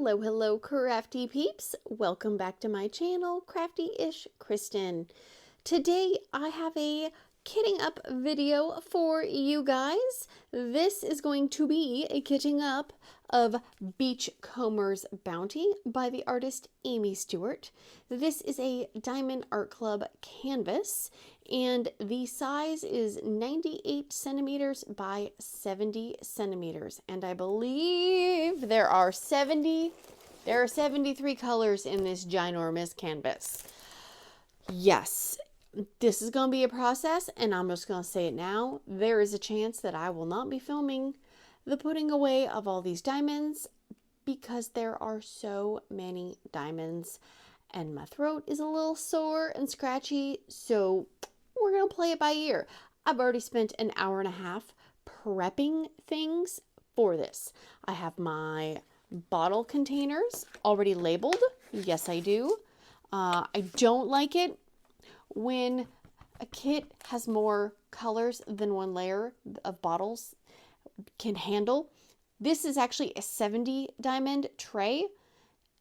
Hello, hello, crafty peeps. Welcome back to my channel, Crafty-ish Kristyn. Today, I have a kitting up video for you guys. This is going to be a kitting up of Beachcombers Bounty by the artist Aimee Stewart. This is a Diamond Art Club canvas, and the size is 98 centimeters by 70 centimeters. And I believe there are 73 colors in this ginormous canvas. Yes, this is going to be a process, and I'm just going to say it now. There is a chance that I will not be filming the putting away of all these diamonds because there are so many diamonds and my throat is a little sore and scratchy, so we're going to play it by ear. I've already spent an hour and a half prepping things for this. I have my bottle containers already labeled. Yes, I do. I don't like it when a kit has more colors than one layer of bottles can handle. This is actually a 70 diamond tray,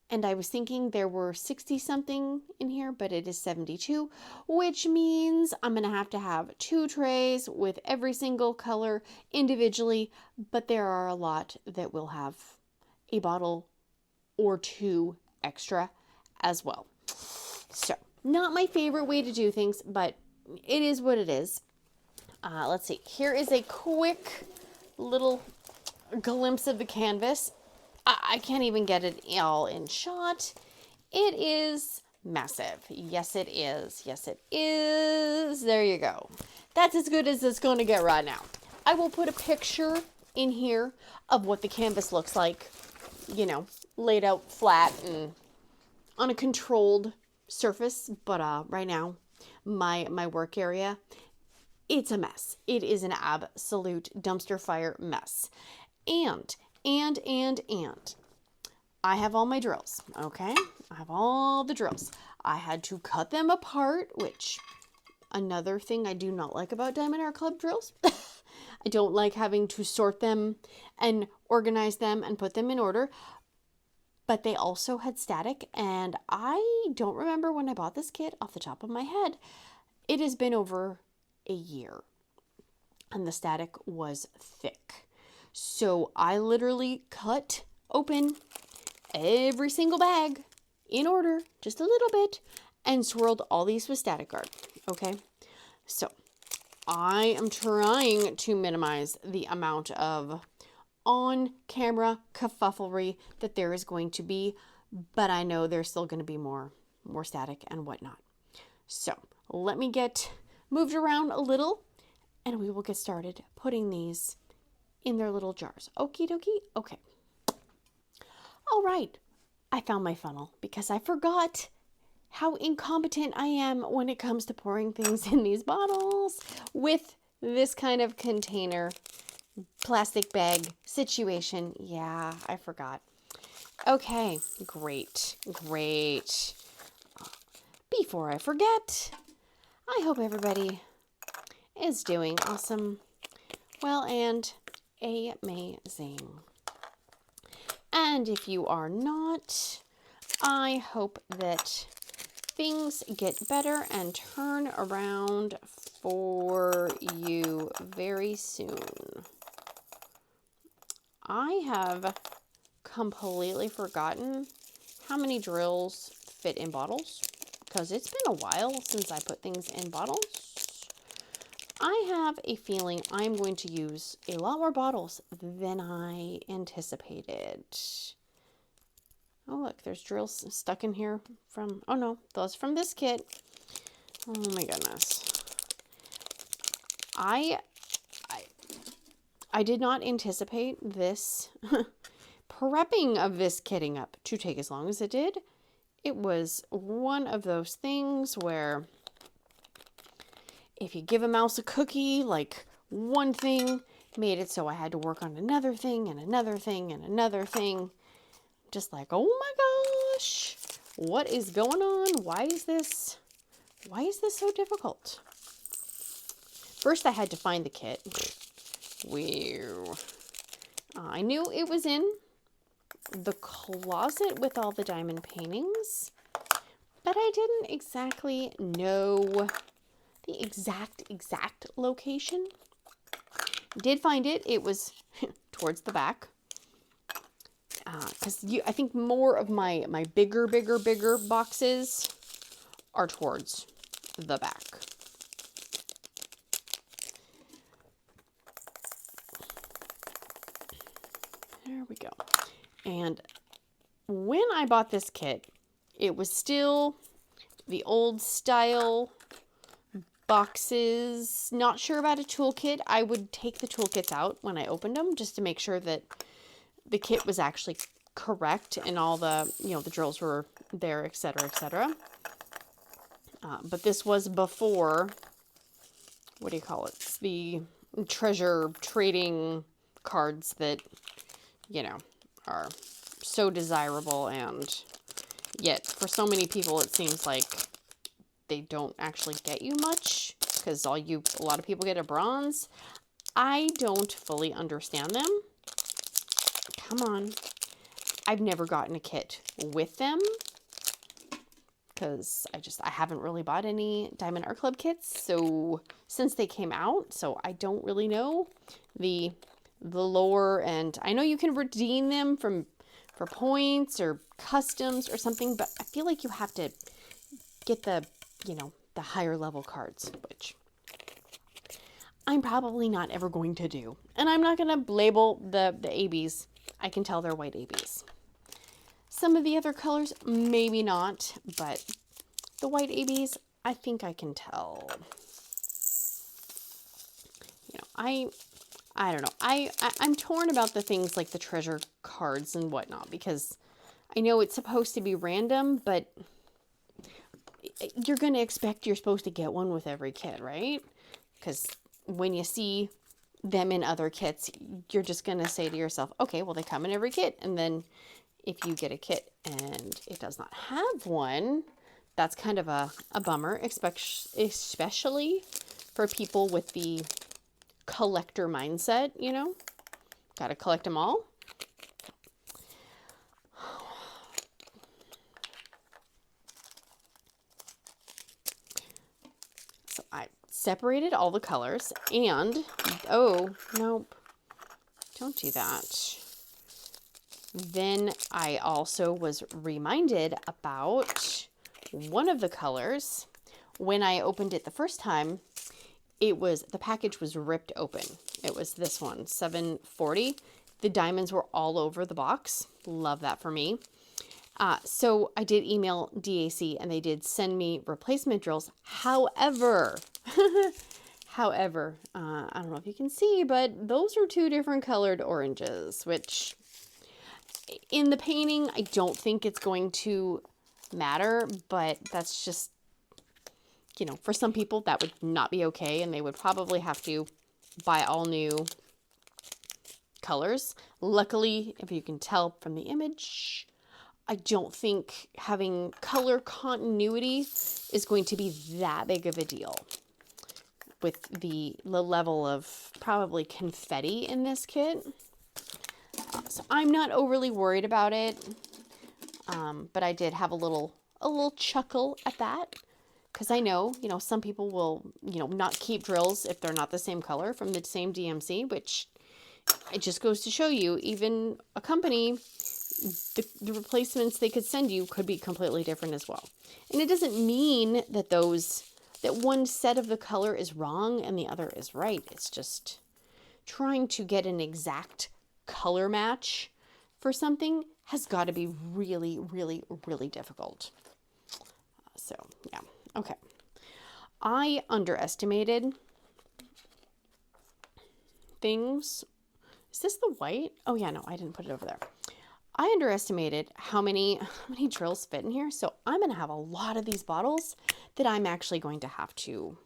and I was thinking there were 60 something in here, but it is 72, which means I'm going to have 2 trays with every single color individually, but there are a lot that will have a bottle or 2 extra as well. So, not my favorite way to do things, but it is what it is. Let's see. Here is a quick little glimpse of the canvas. I can't even get it all in shot. It is massive. Yes, it is. Yes, it is. There you go. That's as good as it's going to get right now. I will put a picture in here of what the canvas looks like, you know, laid out flat and on a controlled surface. But right now, my work area, it's a mess. It is an absolute dumpster fire mess. And I have all my drills, okay? I have all the drills. I had to cut them apart, which another thing I do not like about Diamond Art Club drills. I don't like having to sort them and organize them and put them in order. But they also had static, and I don't remember when I bought this kit off the top of my head. It has been over a year, and the static was thick. So I literally cut open every single bag in order, just a little bit, and swirled all these with static guard. Okay, so I am trying to minimize the amount of on-camera kerfufflery that there is going to be, but I know there's still going to be more static and whatnot. So let me get moved around a little, and we will get started putting these in their little jars. Okie dokie. Okay. All right. I found my funnel because I forgot how incompetent I am when it comes to pouring things in these bottles with this kind of container plastic bag situation. Yeah, I forgot. Okay, great. Before I forget, I hope everybody is doing awesome, well, and amazing. And if you are not, I hope that things get better and turn around for you very soon. I have completely forgotten how many drills fit in bottles because it's been a while since I put things in bottles. I have a feeling I'm going to use a lot more bottles than I anticipated. Oh, look, there's drills stuck in here from, oh no, those from this kit. Oh my goodness. I did not anticipate this prepping of this kitting up to take as long as it did. It was one of those things where if you give a mouse a cookie, like one thing made it so I had to work on another thing and another thing and another thing. Just like, oh my gosh, what is going on? Why is this so difficult? First, I had to find the kit. Weird. I knew it was in the closet with all the diamond paintings, but I didn't exactly know the exact location. Did find it. It was towards the back. Because I think more of my bigger boxes are towards the back. There we go. And when I bought this kit, it was still the old style boxes. Not sure about a toolkit. I would take the toolkits out when I opened them just to make sure that the kit was actually correct and all the, the drills were there, etc., etc. But this was before, what do you call it? The treasure trading cards that, are so desirable, and yet for so many people it seems like they don't actually get you much because a lot of people get a bronze. I don't fully understand them. Come on. I've never gotten a kit with them because I haven't really bought any Diamond Art Club kits since they came out, so I don't really know the lore, and I know you can redeem them for points or customs or something, but I feel like you have to get the higher level cards, which I'm probably not ever going to do. And I'm not going to label the ABs. I can tell they're white ABs. Some of the other colors, maybe not, but the white ABs, I think I can tell. I don't know. I'm torn about the things like the treasure cards and whatnot, because I know it's supposed to be random, but you're going to expect you're supposed to get one with every kit, right? Because when you see them in other kits, you're just going to say to yourself, okay, well, they come in every kit. And then if you get a kit and it does not have one, that's kind of a bummer, especially for people with the collector mindset, got to collect them all. So I separated all the colors, and oh, nope, don't do that. Then I also was reminded about one of the colors. When I opened it the first time, the package was ripped open. It was this one, 740. The diamonds were all over the box. Love that for me. So I did email DAC and they did send me replacement drills. However, I don't know if you can see, but those are two different colored oranges, which in the painting, I don't think it's going to matter, but that's just, for some people that would not be okay, and they would probably have to buy all new colors. Luckily, if you can tell from the image, I don't think having color continuity is going to be that big of a deal with the level of probably confetti in this kit. So I'm not overly worried about it, but I did have a little chuckle at that. Because I know, some people will, not keep drills if they're not the same color from the same DMC, which it just goes to show you, even a company, the replacements they could send you could be completely different as well. And it doesn't mean that that one set of the color is wrong and the other is right. It's just trying to get an exact color match for something has got to be really, really, really difficult. So, yeah. Okay, I underestimated things. Is this the white? Oh yeah, no, I didn't put it over there. I underestimated how many drills fit in here. So I'm going to have a lot of these bottles that I'm actually going to have to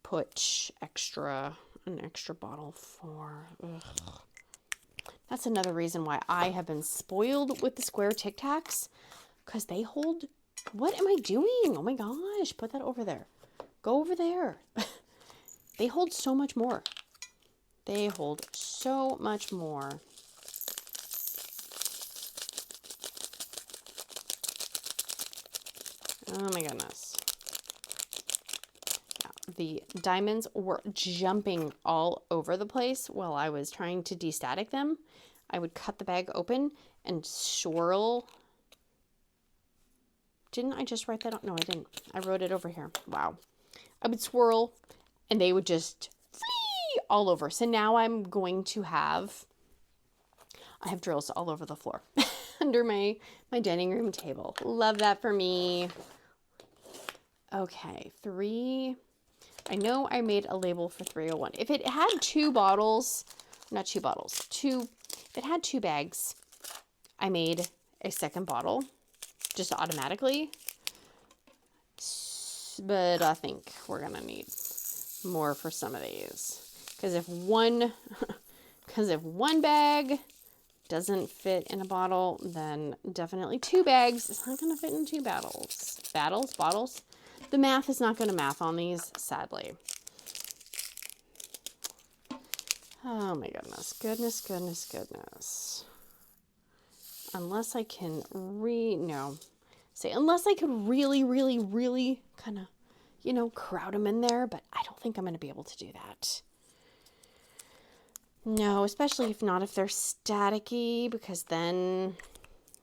put an extra bottle for. Ugh. That's another reason why I have been spoiled with the square Tic Tacs, because they hold. What am I doing? Oh my gosh, put that over there. Go over there. They hold so much more. They hold so much more. Oh my goodness. Yeah, the diamonds were jumping all over the place while I was trying to de-static them. I would cut the bag open and swirl. Didn't I just write that on? No, I didn't. I wrote it over here. Wow. I would swirl and they would just flee all over. So now I'm going to have, I have drills all over the floor under my dining room table. Love that for me. Okay, 3. I know I made a label for 301. If it had 2 bottles, not 2 bottles, if it had 2 bags, I made a second bottle just automatically. But I think we're going to need more for some of these. Because if one bag doesn't fit in a bottle, then definitely 2 bags. It's not going to fit in 2 bottles. Bottles. The math is not going to math on these, sadly. Oh my goodness. Goodness. Unless I can unless I could really kind of, crowd them in there, but I don't think I'm going to be able to do that. No, especially if they're staticky, because then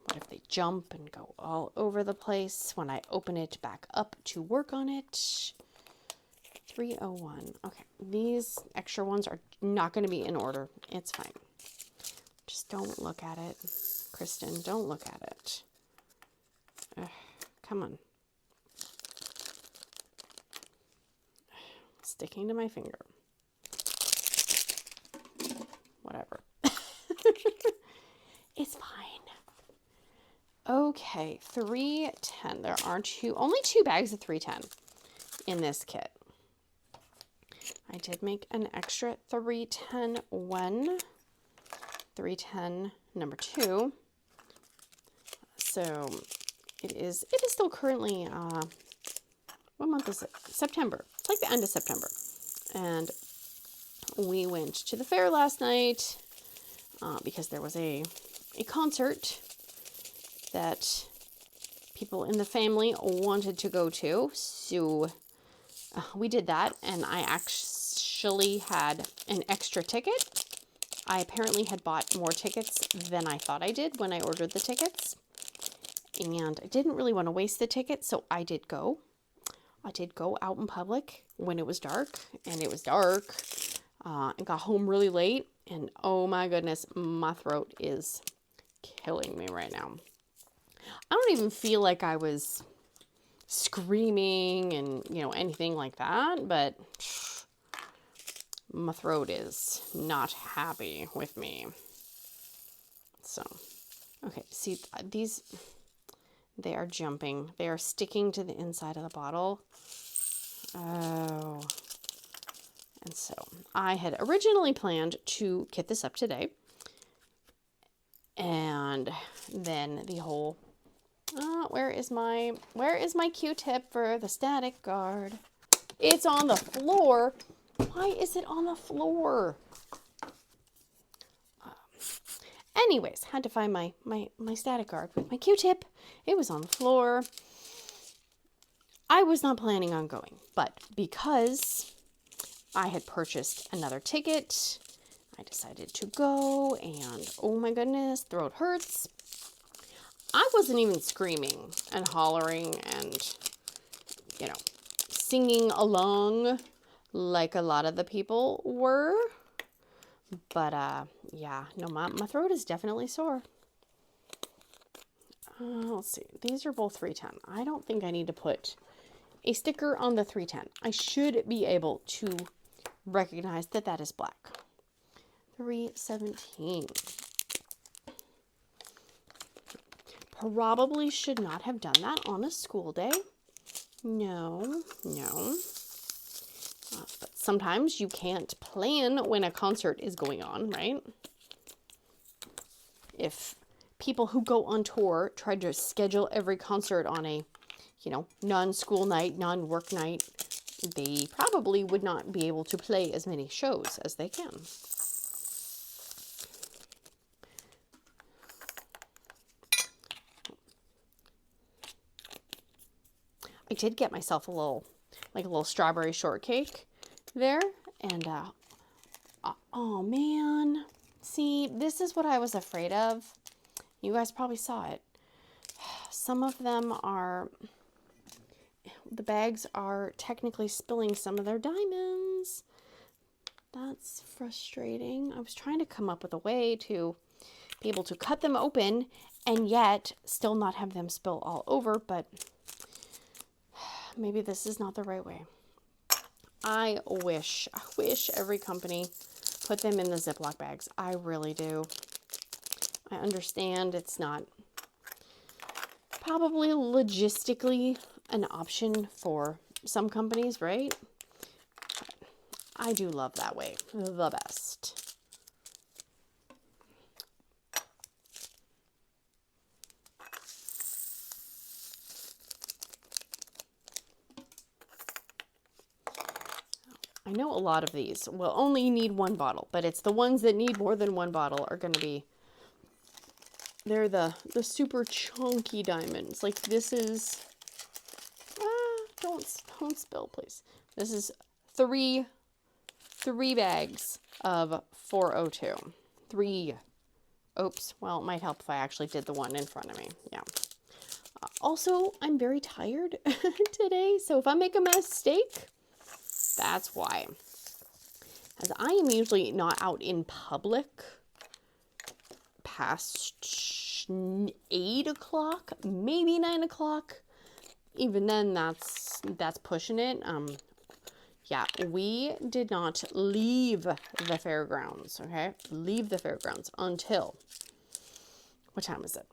what if they jump and go all over the place when I open it back up to work on it? 301. Okay, these extra ones are not going to be in order. It's fine. Just don't look at it. Kristyn, don't look at it. Ugh, come on. Sticking to my finger. Whatever. It's fine. Okay, 310. There are only 2 bags of 310 in this kit. I did make an extra 310 one. 310 number 2. So it is still currently, what month is it? September. It's like the end of September. And we went to the fair last night because there was a concert that people in the family wanted to go to. So we did that, and I actually had an extra ticket. I apparently had bought more tickets than I thought I did when I ordered the tickets. And I didn't really want to waste the ticket, so I did go. I did go out in public when it was dark, and it was dark. And got home really late, and oh my goodness, my throat is killing me right now. I don't even feel like I was screaming and, anything like that, but my throat is not happy with me. So, okay, see, these, they are jumping. They are sticking to the inside of the bottle. Oh. And so I had originally planned to kit this up today. And then the whole, where is my Q-tip for the static guard? It's on the floor. Why is it on the floor? Anyways, had to find my static guard with my Q-tip. It was on the floor. I was not planning on going, but because I had purchased another ticket, I decided to go, and oh my goodness, throat hurts. I wasn't even screaming and hollering and, singing along like a lot of the people were. But, yeah, no, my throat is definitely sore. Let's see. These are both 310. I don't think I need to put a sticker on the 310. I should be able to recognize that that is black. 317. Probably should not have done that on a school day. No. But sometimes you can't plan when a concert is going on, right? If people who go on tour try to schedule every concert on a, non-school night, non-work night, they probably would not be able to play as many shows as they can. I did get myself a little, like a little strawberry shortcake there. And, oh man, see, this is what I was afraid of. You guys probably saw it. Some of them are, the bags are technically spilling some of their diamonds. That's frustrating. I was trying to come up with a way to be able to cut them open and yet still not have them spill all over, but maybe this is not the right way. I wish every company put them in the Ziploc bags. I really do. I understand it's not probably logistically an option for some companies, right? But I do love that way the best. I know a lot of these will only need one bottle, but it's the ones that need more than one bottle are going to be, they're the super chunky diamonds. Like this is, don't spill, please. This is three bags of 402. Oops, well, it might help if I actually did the one in front of me. Yeah. Also, I'm very tired today, so if I make a mistake, that's why. As I am usually not out in public past 8 o'clock, maybe 9 o'clock. Even then, that's pushing it. Yeah, we did not leave the fairgrounds, okay? Leave the fairgrounds until, what time was it?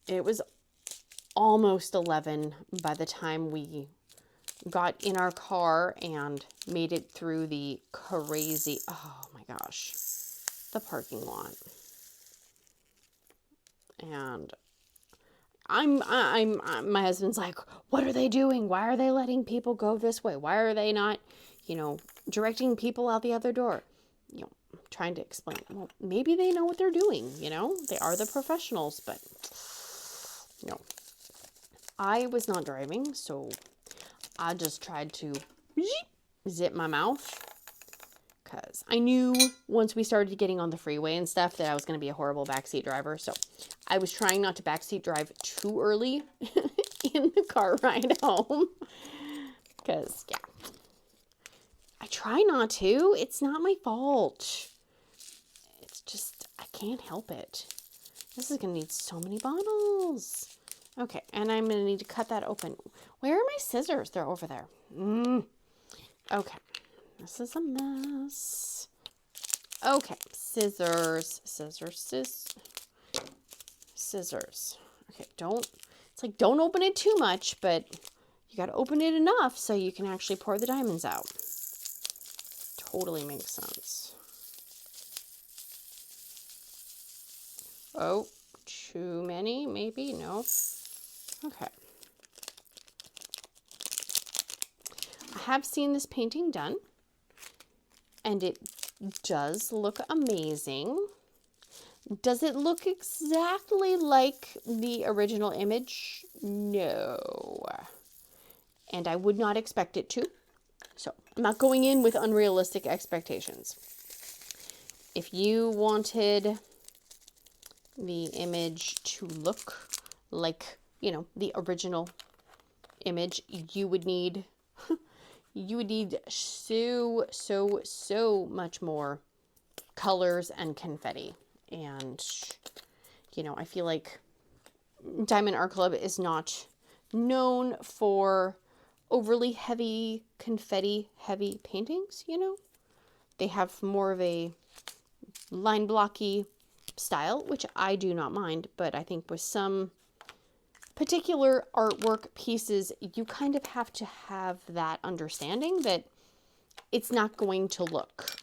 It was almost 11 by the time we got in our car and made it through the crazy, oh my gosh, the parking lot. And my husband's like, what are they doing? Why are they letting people go this way? Why are they not, directing people out the other door? Trying to explain, well, maybe they know what they're doing, they are the professionals, but I was not driving, so I just tried to zip my mouth because I knew once we started getting on the freeway and stuff that I was going to be a horrible backseat driver. So I was trying not to backseat drive too early in the car ride home because, yeah, I try not to. It's not my fault. It's just, I can't help it. This is going to need so many bottles. Okay, and I'm going to need to cut that open. Where are my scissors? They're over there. Okay, this is a mess. Okay, scissors. Okay, it's like don't open it too much, but you got to open it enough so you can actually pour the diamonds out. Totally makes sense. Oh, too many, maybe? No. Okay. I have seen this painting done, and it does look amazing. Does it look exactly like the original image? No. And I would not expect it to. So I'm not going in with unrealistic expectations. If you wanted the image to look like, the original image, you would need so much more colors and confetti. And, I feel like Diamond Art Club is not known for overly heavy confetti heavy paintings, They have more of a line blocky style, which I do not mind, but I think with some particular artwork pieces, you kind of have to have that understanding that it's not going to look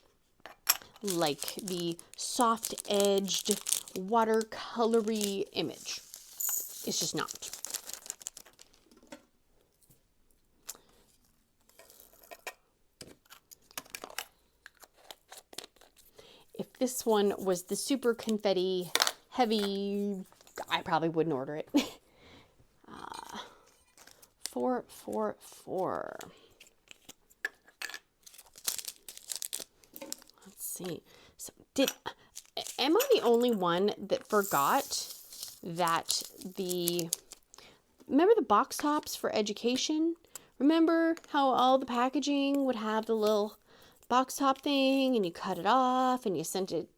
like the soft-edged, watercolory image. It's just not. If this one was the super confetti heavy, I probably wouldn't order it. 444. Let's see. So am I the only one that forgot that remember the box tops for education? Remember how all the packaging would have the little box top thing, and you cut it off and you sent it,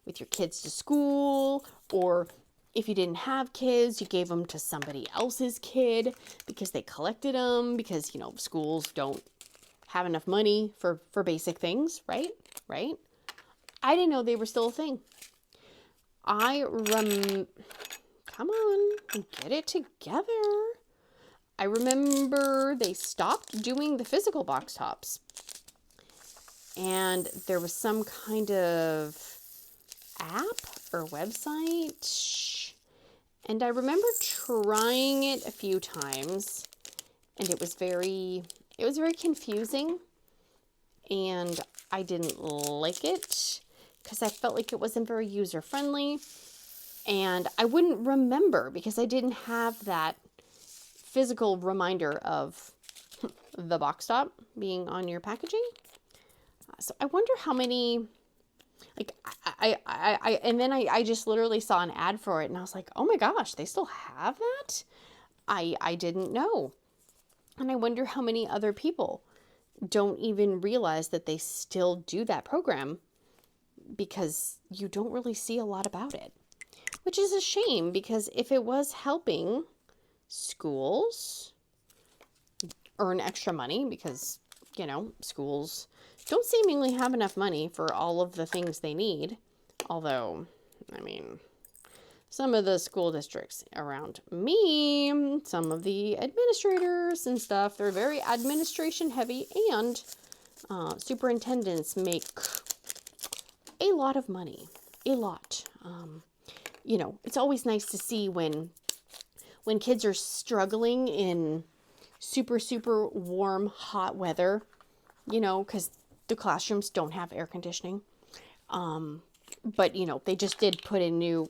with your kids to school, or if you didn't have kids, you gave them to somebody else's kid because they collected them because, schools don't have enough money for basic things, right? Right? I didn't know they were still a thing. Come on, get it together. I remember they stopped doing the physical box tops. And there was some kind of app or website. And I remember trying it a few times. And it was very confusing. And I didn't like it because I felt like it wasn't very user-friendly. And I wouldn't remember because I didn't have that physical reminder of the box top being on your packaging. So I wonder how many, and then I just literally saw an ad for it and I was like, oh my gosh, they still have that? I didn't know. And I wonder how many other people don't even realize that they still do that program because you don't really see a lot about it, which is a shame because if it was helping schools earn extra money because, schools don't seemingly have enough money for all of the things they need. Although, some of the school districts around me, some of the administrators and stuff, they're very administration heavy, and superintendents make a lot of money. A lot. It's always nice to see when kids are struggling in super, super warm, hot weather, because the classrooms don't have air conditioning. But, they just did put in new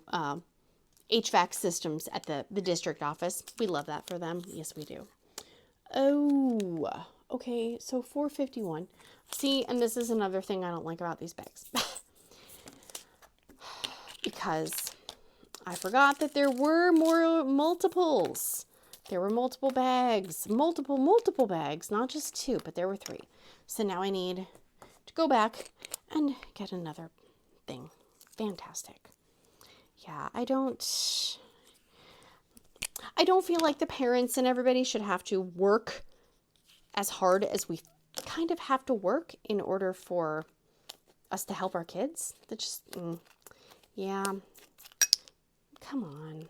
HVAC systems at the district office. We love that for them. Yes, we do. Oh, okay. So 451. See, and this is another thing I don't like about these bags. Because I forgot that there were multiples. There were multiple bags, multiple bags, not just two, but there were 3. So now I need to go back and get another thing. Fantastic. Yeah, I don't feel like the parents and everybody should have to work as hard as we kind of have to work in order for us to help our kids. That just, yeah. Come on.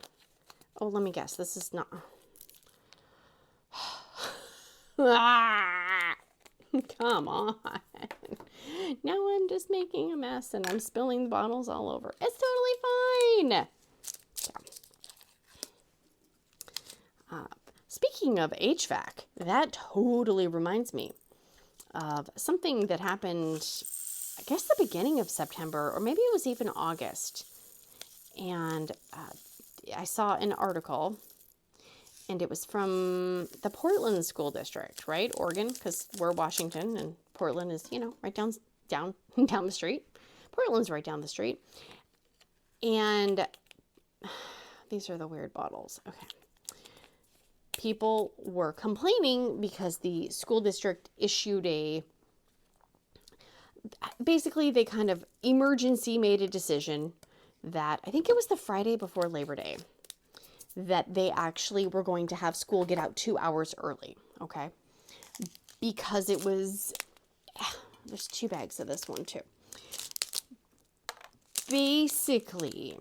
Oh, let me guess. This is not. Come on. Now I'm just making a mess and I'm spilling bottles all over. It's totally fine. Yeah. Speaking of HVAC, that totally reminds me of something that happened, I guess the beginning of September, or maybe it was even August. And I saw an article, and it was from the Portland School District, right? Oregon, because we're Washington, and Portland is, right down the street. Portland's right down the street. And these are the weird bottles. Okay. People were complaining because the school district issued basically they kind of emergency made a decision that, I think it was the Friday before Labor Day, that they actually were going to have school get out 2 hours early, okay? Because it was, there's 2 bags of this one too. Basically,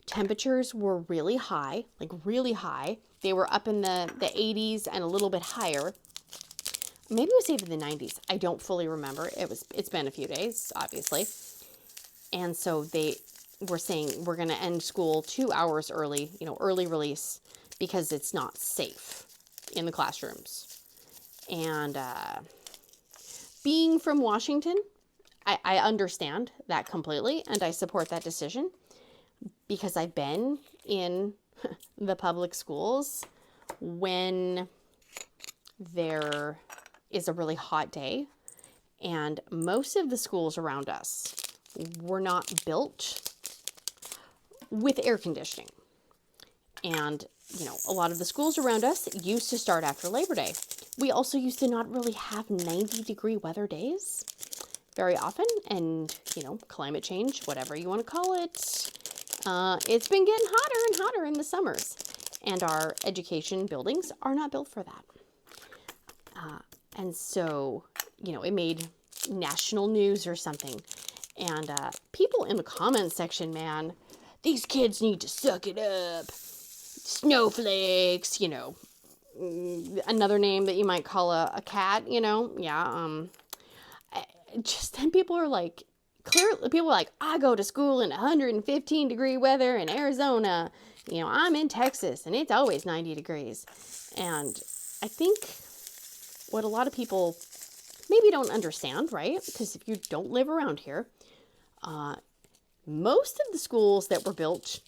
temperatures were really high, like really high. They were up in the 80s and a little bit higher. Maybe it was even the 90s. I don't fully remember. It's been a few days, obviously. And so they were saying we're going to end school 2 hours early, early release, because it's not safe in the classrooms. And being from Washington, I understand that completely, and I support that decision because I've been in the public schools when there is a really hot day, and most of the schools around us were not built with air conditioning. And, you know, a lot of the schools around us used to start after Labor Day. We also used to not really have 90-degree weather days very often. And, you know, climate change, whatever you want to call it, it's been getting hotter and hotter in the summers. And our education buildings are not built for that. And so, you know, it made national news or something. And people in the comments section, man, these kids need to suck it up. Snowflakes, you know, another name that you might call a cat, you know, yeah. Just then people are like, clearly, people are like, I go to school in 115-degree weather in Arizona. You know, I'm in Texas and it's always 90 degrees. And I think what a lot of people maybe don't understand, right? Because if you don't live around here, most of the schools that were built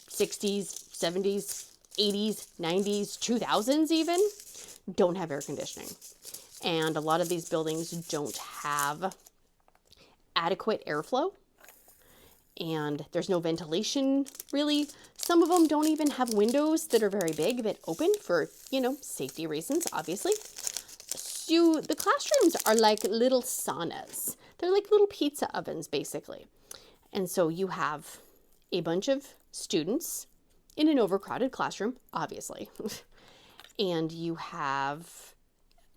60s, 70s, 80s, 90s, 2000s even, don't have air conditioning. And a lot of these buildings don't have adequate airflow. And there's no ventilation, really. Some of them don't even have windows that are very big that open for, you know, safety reasons, obviously. So the classrooms are like little saunas. They're like little pizza ovens, basically. And so you have a bunch of students in an overcrowded classroom, obviously. And you have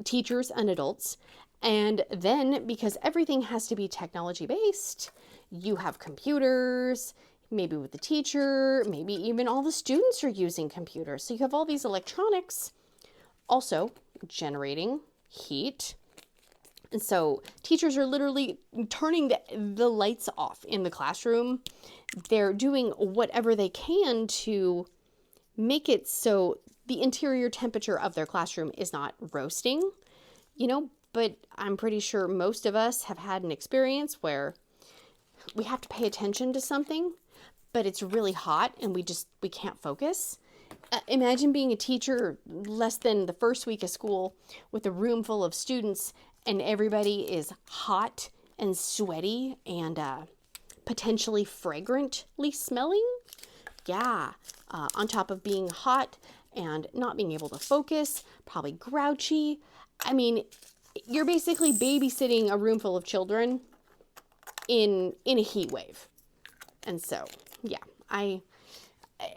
teachers and adults. And then, because everything has to be technology-based, you have computers, maybe with the teacher, maybe even all the students are using computers. So you have all these electronics also generating heat. And so teachers are literally turning the lights off in the classroom. They're doing whatever they can to make it so the interior temperature of their classroom is not roasting, you know, but I'm pretty sure most of us have had an experience where we have to pay attention to something, but it's really hot and we can't focus. Imagine being a teacher less than the first week of school with a room full of students and everybody is hot and sweaty and potentially fragrantly smelling. Yeah, on top of being hot and not being able to focus, probably grouchy. I mean, you're basically babysitting a room full of children in a heat wave. And so, yeah,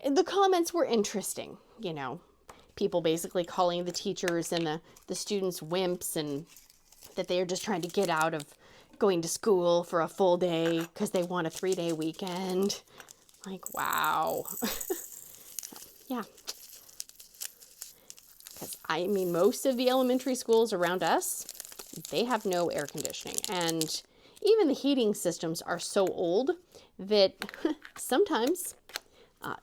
the comments were interesting, you know, people basically calling the teachers and the students wimps and that they are just trying to get out of going to school for a full day because they want a 3-day weekend. Like, wow. Yeah. Because, I mean, most of the elementary schools around us, they have no air conditioning. And even the heating systems are so old that sometimes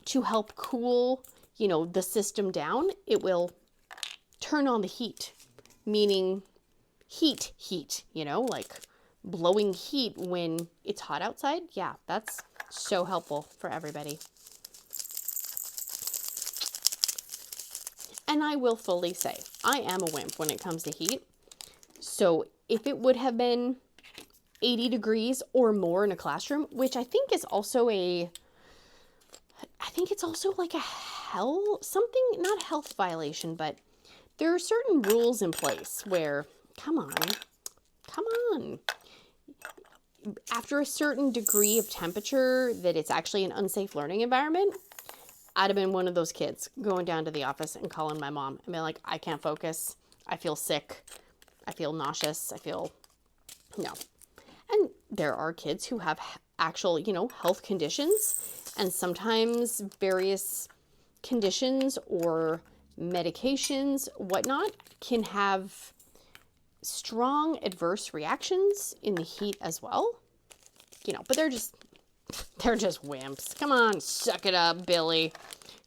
to help cool, you know, the system down, it will turn on the heat, meaning heat, you know, like blowing heat when it's hot outside. Yeah, that's so helpful for everybody. And I will fully say, I am a wimp when it comes to heat. So if it would have been 80 degrees or more in a classroom, which I think is also it's also like not a health violation, but there are certain rules in place where, come on. After a certain degree of temperature that it's actually an unsafe learning environment, I'd have been one of those kids going down to the office and calling my mom and being like, I can't focus. I feel sick. I feel nauseous. No. And there are kids who have actual, you know, health conditions, and sometimes various conditions or medications, whatnot, can have strong adverse reactions in the heat as well. You know, but they're just wimps. Come on, suck it up, Billy.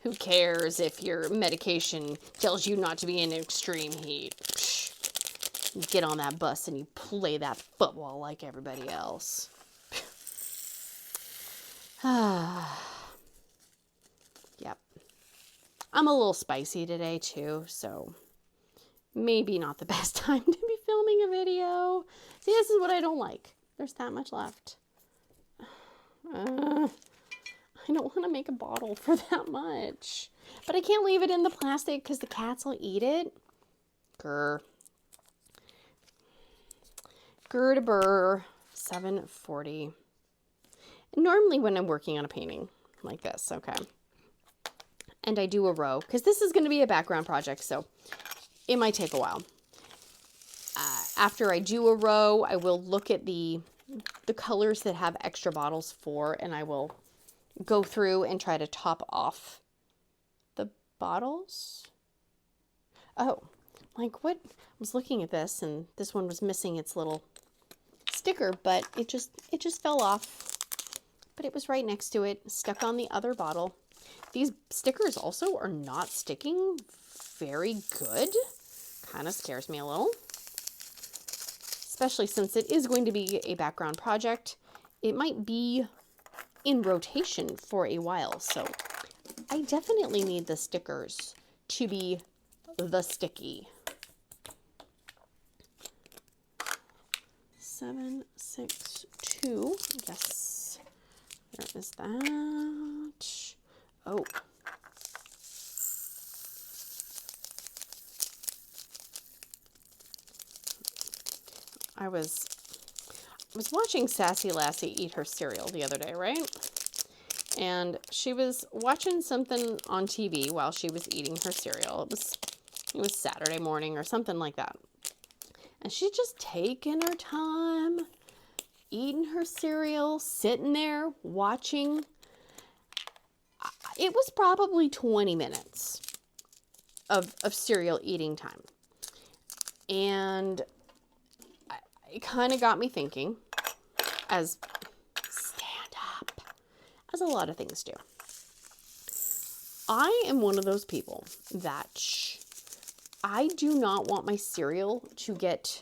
Who cares if your medication tells you not to be in extreme heat? Psh, you get on that bus and you play that football like everybody else. Yep. I'm a little spicy today too, so maybe not the best time to be filming a video. See, this is what I don't like. There's that much left. I don't want to make a bottle for that much. But I can't leave it in the plastic because the cats will eat it. Grr. Grr to burr. 740. Normally when I'm working on a painting like this, okay. And I do a row, because this is going to be a background project, so it might take a while. After I do a row, I will look at the colors that have extra bottles for, and I will go through and try to top off the bottles. Oh, like what? I was looking at this, and this one was missing its little sticker, but it just fell off. But it was right next to it, stuck on the other bottle. These stickers also are not sticking very good. Kind of scares me a little. Especially since it is going to be a background project. It might be in rotation for a while, so I definitely need the stickers to be the sticky. 762, yes, there is that. Oh. I was watching Sassy Lassie eat her cereal the other day, right? And she was watching something on TV while she was eating her cereal. It was Saturday morning or something like that. And she's just taking her time, eating her cereal, sitting there watching. It was probably 20 minutes of cereal eating time. And it kind of got me thinking, as stand up, as a lot of things do. I am one of those people that I do not want my cereal to get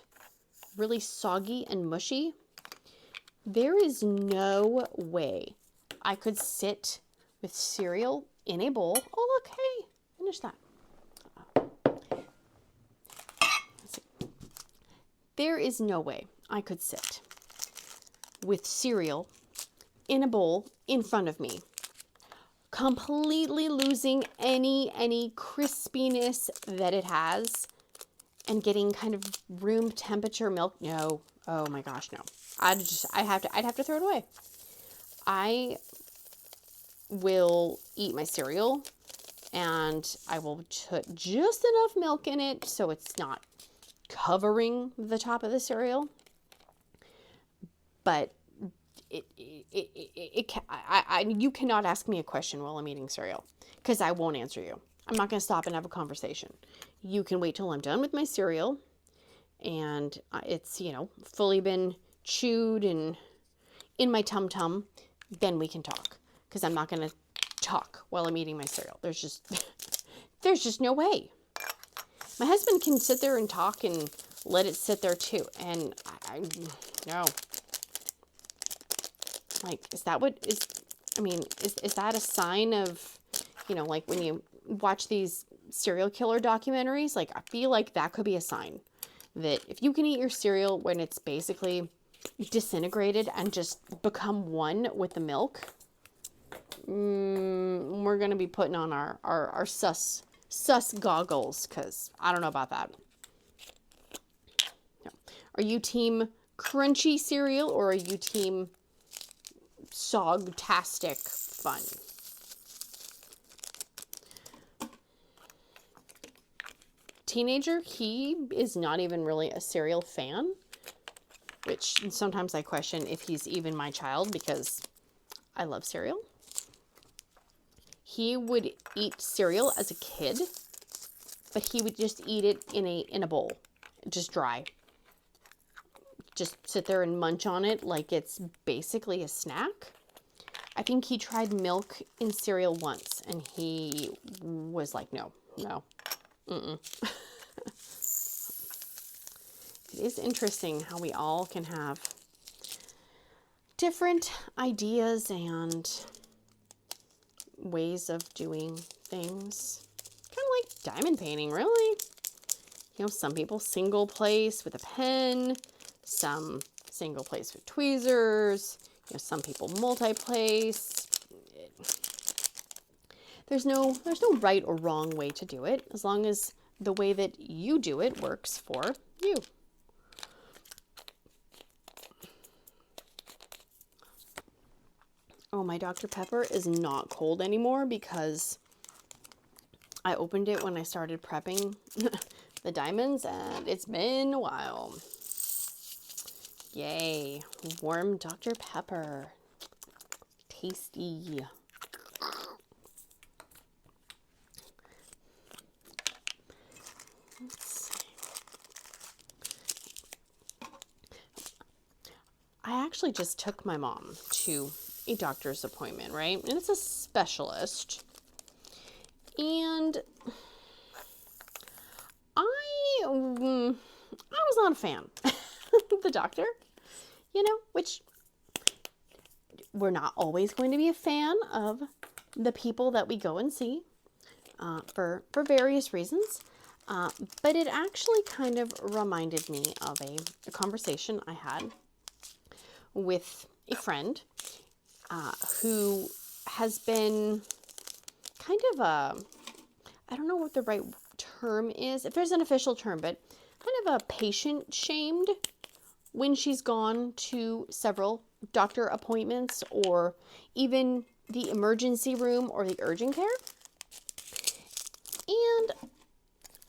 really soggy and mushy. There is no way I could sit with cereal in a bowl. Oh, look, hey, finish that. Let's see. There is no way I could sit with cereal in a bowl in front of me, completely losing any crispiness that it has and getting kind of room temperature milk. No. Oh my gosh, no. I'd have to throw it away. I will eat my cereal and I will put just enough milk in it so it's not covering the top of the cereal. But you cannot ask me a question while I'm eating cereal because I won't answer you. I'm not going to stop and have a conversation. You can wait till I'm done with my cereal and it's, fully been chewed and in my tum-tum, then we can talk. Because I'm not going to talk while I'm eating my cereal. There's just no way. My husband can sit there and talk and let it sit there too. And no. Like, is that a sign of, like when you watch these serial killer documentaries? Like, I feel like that could be a sign that if you can eat your cereal when it's basically disintegrated and just become one with the milk, we're going to be putting on our sus goggles, because I don't know about that. No. Are you team crunchy cereal or are you team sogtastic fun? Teenager, he is not even really a cereal fan, which sometimes I question if he's even my child because I love cereal. He would eat cereal as a kid, but he would just eat it in a bowl, just dry. Just sit there and munch on it like it's basically a snack. I think he tried milk in cereal once, and he was like, no. It is interesting how we all can have different ideas and ways of doing things. diamond painting, really? You know, some people single place with a pen, some single place with tweezers, you know, some people multi-place. There's no right or wrong way to do it, as long as the way that you do it works for you. Oh, my Dr. Pepper is not cold anymore because I opened it when I started prepping the diamonds, and it's been a while. Yay, warm Dr. Pepper. Tasty. Let's see. I actually just took my mom to a doctor's appointment, right? And it's a specialist. And I was not a fan of the doctor, you know, which we're not always going to be a fan of the people that we go and see for various reasons. But it actually kind of reminded me of a conversation I had with a friend who has been kind of I don't know what the right term is, if there's an official term, but kind of a patient shamed when she's gone to several doctor appointments or even the emergency room or the urgent care. And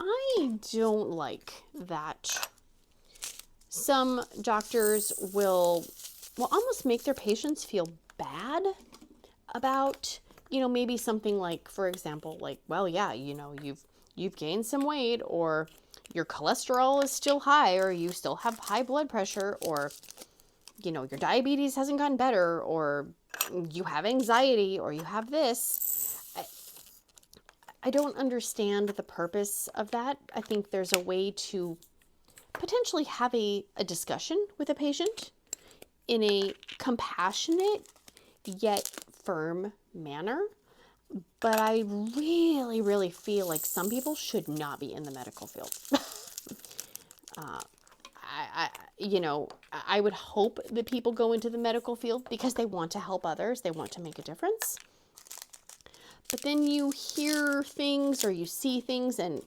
I don't like that some doctors will almost make their patients feel bad about, you know, maybe something like, for example, like, well, yeah, you know, you've gained some weight, or your cholesterol is still high, or you still have high blood pressure, or, you know, your diabetes hasn't gotten better, or you have anxiety, or you have this. I don't understand the purpose of that. I think there's a way to potentially have a discussion with a patient in a compassionate yet firm manner. But I really, really feel like some people should not be in the medical field. You know, I would hope that people go into the medical field because they want to help others. They want to make a difference. But then you hear things or you see things, and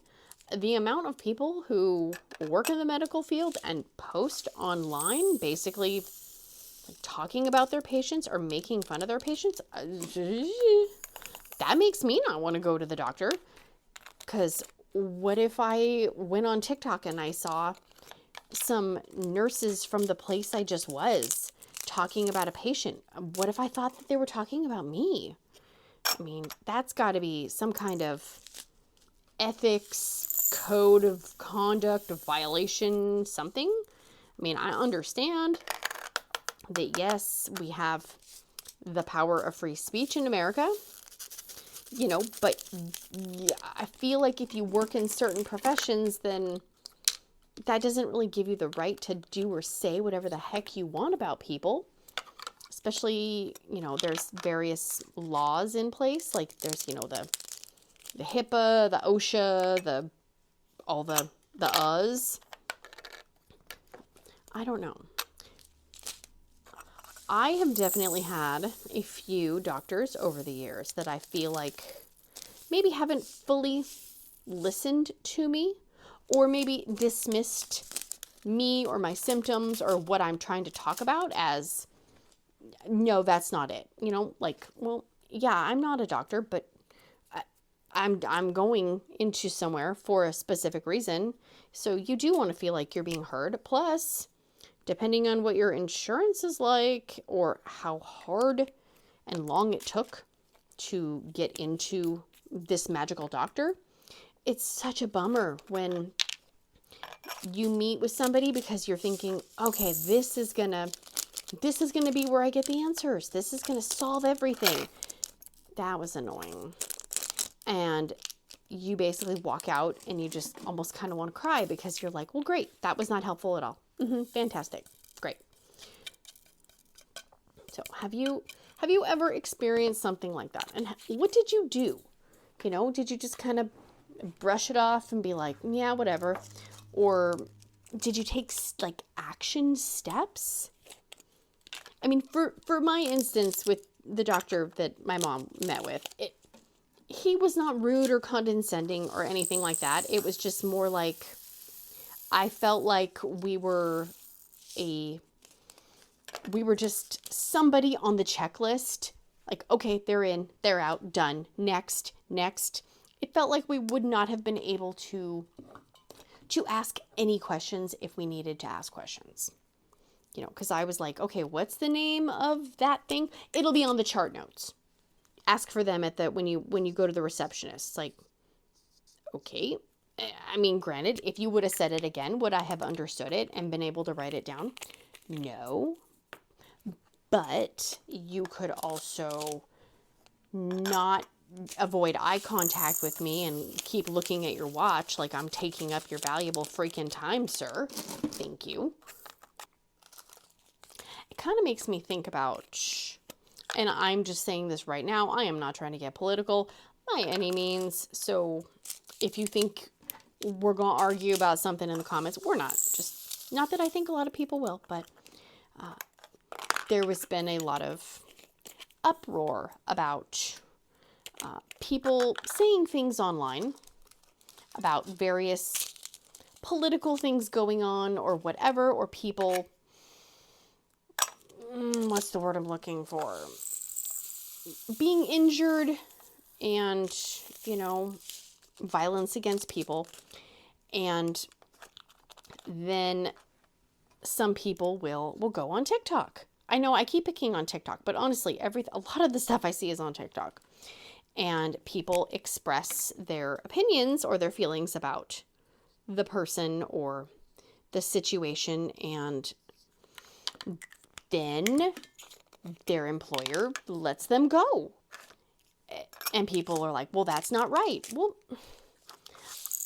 the amount of people who work in the medical field and post online basically like talking about their patients or making fun of their patients, that makes me not want to go to the doctor. Because what if I went on TikTok and I saw some nurses from the place I just was talking about a patient? What if I thought that they were talking about me? I mean, that's got to be some kind of ethics, code of conduct, of violation, something. I mean, I understand that, yes, we have the power of free speech in America, you know, but yeah, I feel like if you work in certain professions, then that doesn't really give you the right to do or say whatever the heck you want about people. Especially, you know, there's various laws in place, like there's, you know, the HIPAA, the OSHA, all the UZ. I don't know. I have definitely had a few doctors over the years that I feel like maybe haven't fully listened to me, or maybe dismissed me or my symptoms or what I'm trying to talk about as, no, that's not it. You know, like, well, yeah, I'm not a doctor, but I'm going into somewhere for a specific reason. So you do want to feel like you're being heard. Plus, depending on what your insurance is like or how hard and long it took to get into this magical doctor, it's such a bummer when you meet with somebody because you're thinking, okay, this is gonna be where I get the answers. This is gonna solve everything. That was annoying. And you basically walk out and you just almost kind of want to cry because you're like, well, great. That was not helpful at all. Fantastic. Great. So have you ever experienced something like that? And what did you do? You know, did you just kind of brush it off and be like, yeah, whatever? Or did you take like action steps? I mean, for my instance with the doctor that my mom met with, he was not rude or condescending or anything like that. It was just more like, I felt like we were just somebody on the checklist. Like, okay, they're in, they're out, done. Next. It felt like we would not have been able to ask any questions if we needed to ask questions. You know, because I was like, okay, what's the name of that thing? It'll be on the chart notes. Ask for them at when you go to the receptionist. It's like, okay. I mean, granted, if you would have said it again, would I have understood it and been able to write it down? No. But you could also not avoid eye contact with me and keep looking at your watch like I'm taking up your valuable freaking time, sir. Thank you. It kind of makes me think about, and I'm just saying this right now, I am not trying to get political by any means. So if you think we're going to argue about something in the comments, we're not. Just not that I think a lot of people will, but there has been a lot of uproar about people saying things online about various political things going on or whatever, or people, what's the word I'm looking for? Being injured and, you know, violence against people. And then some people will go on TikTok. I know I keep picking on TikTok, but honestly, a lot of the stuff I see is on TikTok. And people express their opinions or their feelings about the person or the situation, and then their employer lets them go. And people are like, well, that's not right. Well,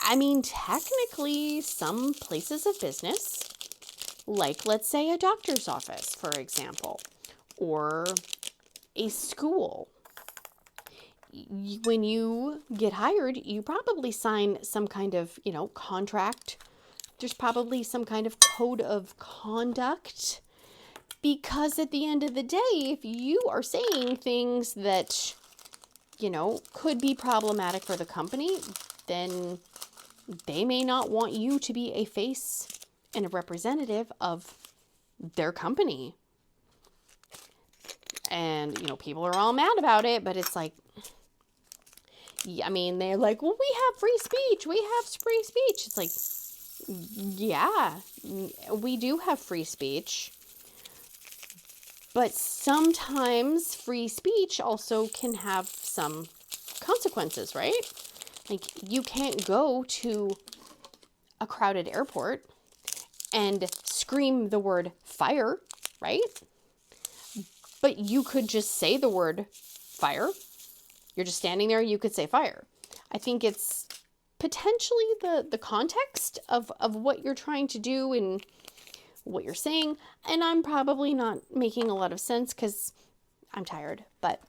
I mean, technically, some places of business, like, let's say, a doctor's office, for example, or a school, when you get hired, you probably sign some kind of, you know, contract. There's probably some kind of code of conduct, because at the end of the day, if you are saying things that, you know, could be problematic for the company, then they may not want you to be a face and a representative of their company. And, you know, people are all mad about it, but it's like, I mean, they're like, well, we have free speech. We have free speech. It's like, yeah, we do have free speech. But sometimes free speech also can have some consequences, right? Like, you can't go to a crowded airport and scream the word fire, right? But you could just say the word fire. You're just standing there, you could say fire. I think it's potentially the context of what you're trying to do and what you're saying. And I'm probably not making a lot of sense because I'm tired. But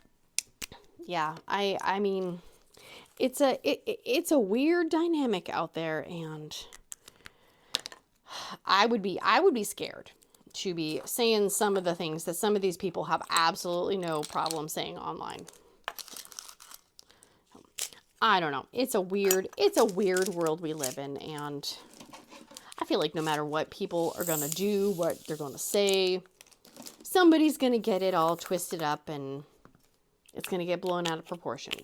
yeah, I mean, it's a weird dynamic out there, and I would be scared to be saying some of the things that some of these people have absolutely no problem saying online. I don't know. It's a weird world we live in, and I feel like no matter what people are going to do, what they're going to say, somebody's going to get it all twisted up and it's going to get blown out of proportion.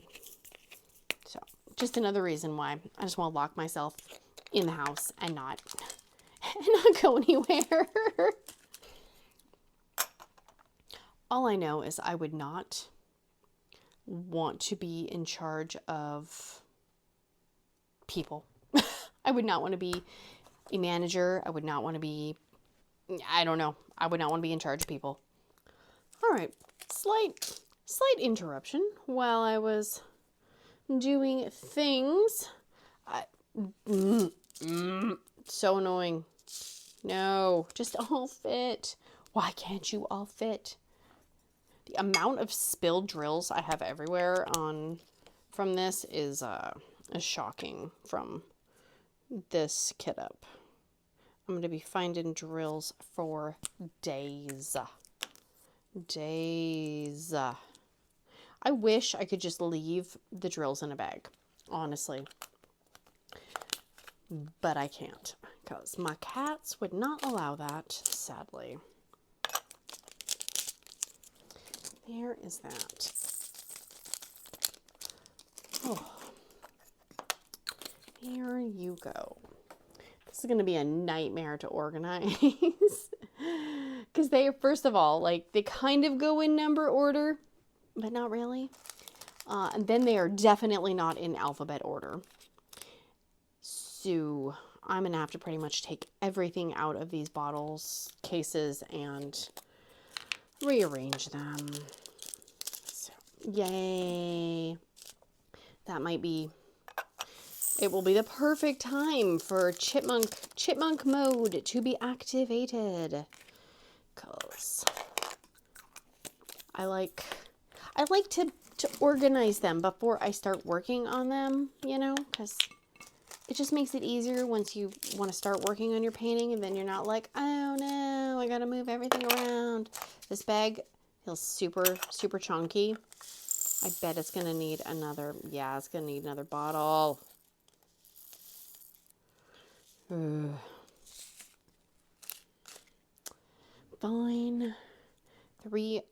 So, just another reason why I just want to lock myself in the house and not go anywhere. All I know is I would not want to be in charge of people. I would not want to be a manager. I would not want to be, I don't know. I would not want to be in charge of people. All right. Slight interruption while I was doing things. So annoying. No, just all fit. Why can't you all fit? The amount of spilled drills I have everywhere from this is is shocking from this kit up. I'm going to be finding drills for days. Days. I wish I could just leave the drills in a bag, honestly. But I can't, because my cats would not allow that, sadly. There is that. Oh. Here you go. This is going to be a nightmare to organize. Because they, first of all, like, they kind of go in number order, but not really. And then they are definitely not in alphabet order. So I'm going to have to pretty much take everything out of these bottles, cases, and rearrange them. So, yay. That might be, it will be the perfect time for chipmunk mode to be activated. Because I like to organize them before I start working on them, you know, because it just makes it easier once you want to start working on your painting, and then you're not like, oh no, I gotta move everything around. This bag feels super, super chunky. I bet it's gonna need another, yeah, it's gonna need another bottle. Fine. 3,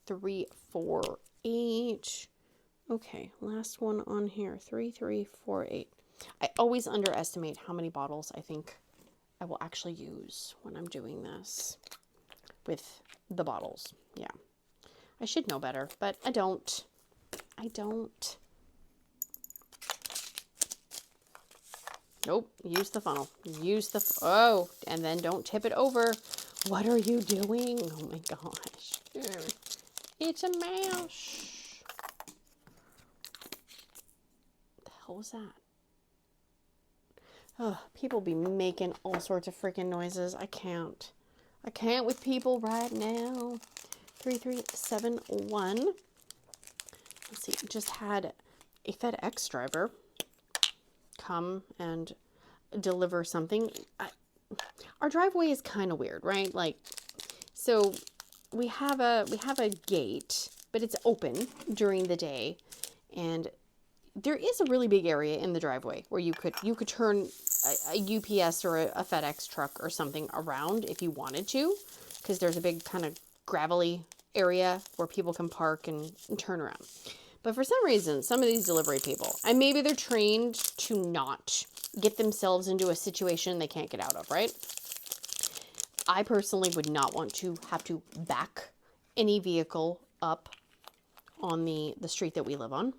3, 4, 8. Okay, last one on here. 3, 3, 4, 8. I always underestimate how many bottles I think I will actually use when I'm doing this with the bottles. Yeah. I should know better, but I don't. I don't. Nope. Use the funnel. Use the... Oh, and then don't tip it over. What are you doing? Oh my gosh. It's a mouse. What the hell was that? Oh, people be making all sorts of freaking noises. I can't. I can't with people right now. 3371. Let's see. Just had a FedEx driver come and deliver something. Our driveway is kind of weird, right? Like, so we have a gate, but it's open during the day, and there is a really big area in the driveway where you could turn a UPS or a FedEx truck or something around if you wanted to, because there's a big kind of gravelly area where people can park and turn around. But for some reason, some of these delivery people, and maybe they're trained to not get themselves into a situation they can't get out of, right? I personally would not want to have to back any vehicle up on the street that we live on.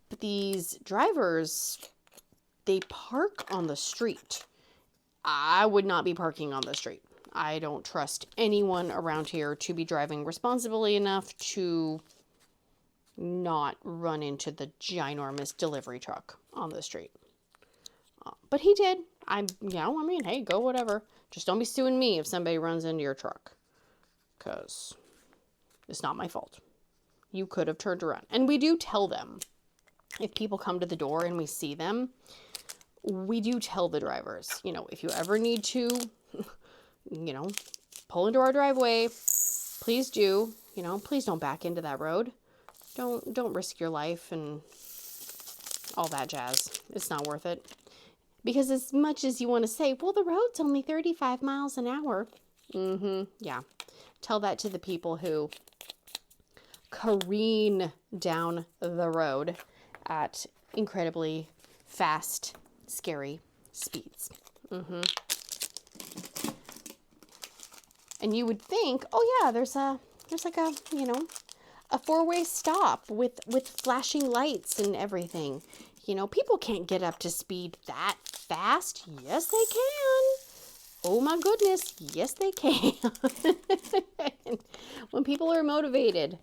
But these drivers, they park on the street. I would not be parking on the street. I don't trust anyone around here to be driving responsibly enough to not run into the ginormous delivery truck on the street. But he did. I mean, hey, go whatever. Just don't be suing me if somebody runs into your truck. Because it's not my fault. You could have turned around. And we do tell them. If people come to the door and we see them, we do tell the drivers, you know, if you ever need to, you know, pull into our driveway, please do, you know, please don't back into that road. Don't risk your life and all that jazz. It's not worth it. Because as much as you want to say, well, the road's only 35 miles an hour. Yeah. Tell that to the people who careen down the road at incredibly fast, scary speeds. And you would think, oh yeah, there's like a, you know, a four-way stop with flashing lights and everything. You know, people can't get up to speed that fast. Yes, they can. Oh my goodness. Yes, they can. When people are motivated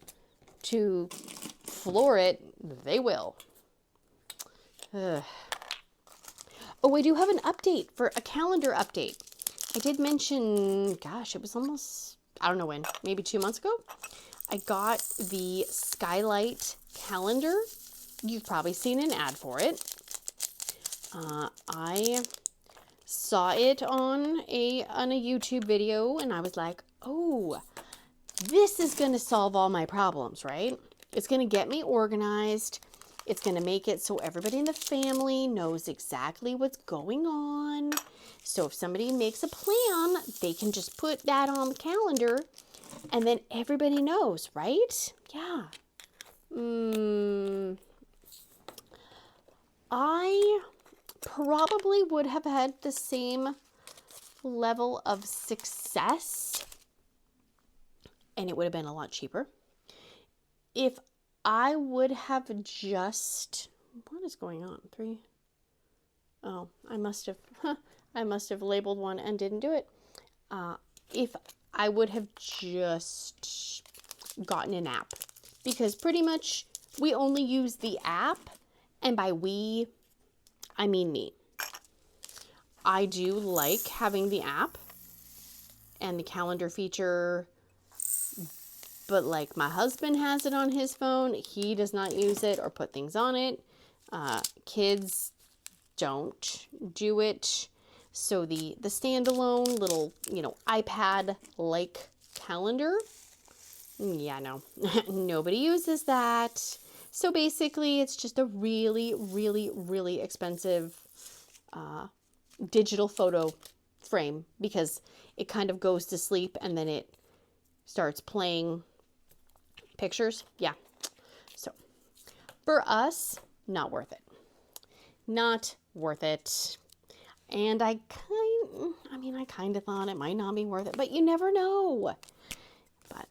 to floor it, they will. Oh, I do have an update for a calendar update. I did mention, gosh, it was almost, I don't know when, maybe 2 months ago. I got the Skylight calendar. You've probably seen an ad for it. I saw it on a YouTube video and I was like, oh, this is going to solve all my problems, right? It's going to get me organized. It's going to make it so everybody in the family knows exactly what's going on. So if somebody makes a plan, they can just put that on the calendar and then everybody knows, right? Yeah. I probably would have had the same level of success, and it would have been a lot cheaper, if I would have just, what is going on? 3. Oh, I must have labeled one and didn't do it. If I would have just gotten an app, because pretty much we only use the app, and by we, I mean me. I do like having the app and the calendar feature, but like my husband has it on his phone. He does not use it or put things on it. Kids don't do it. So the standalone little, iPad-like calendar, yeah, no, nobody uses that. So basically, it's just a really, really, really expensive digital photo frame, because it kind of goes to sleep and then it starts playing pictures. Yeah. So for us, not worth it. Not worth it. And I kind of thought it might not be worth it, but you never know. But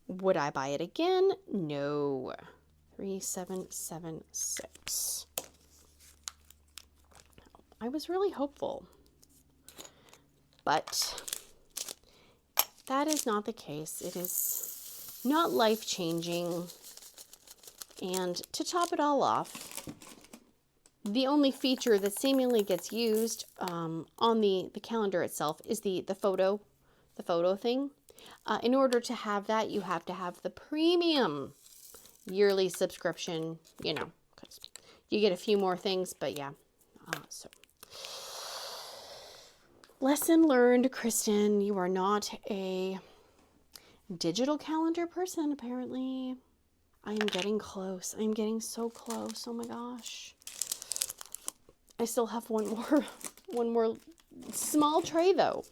would I buy it again? No. 3776. I was really hopeful, but that is not the case. It is not life-changing. And to top it all off, the only feature that seemingly gets used on the calendar itself is the photo thing. In order to have that, you have to have the premium yearly subscription, because you get a few more things, but yeah. So lesson learned, Kristyn, you are not a digital calendar person, apparently. I am getting close. I'm getting so close. Oh my gosh. I still have one more small tray though.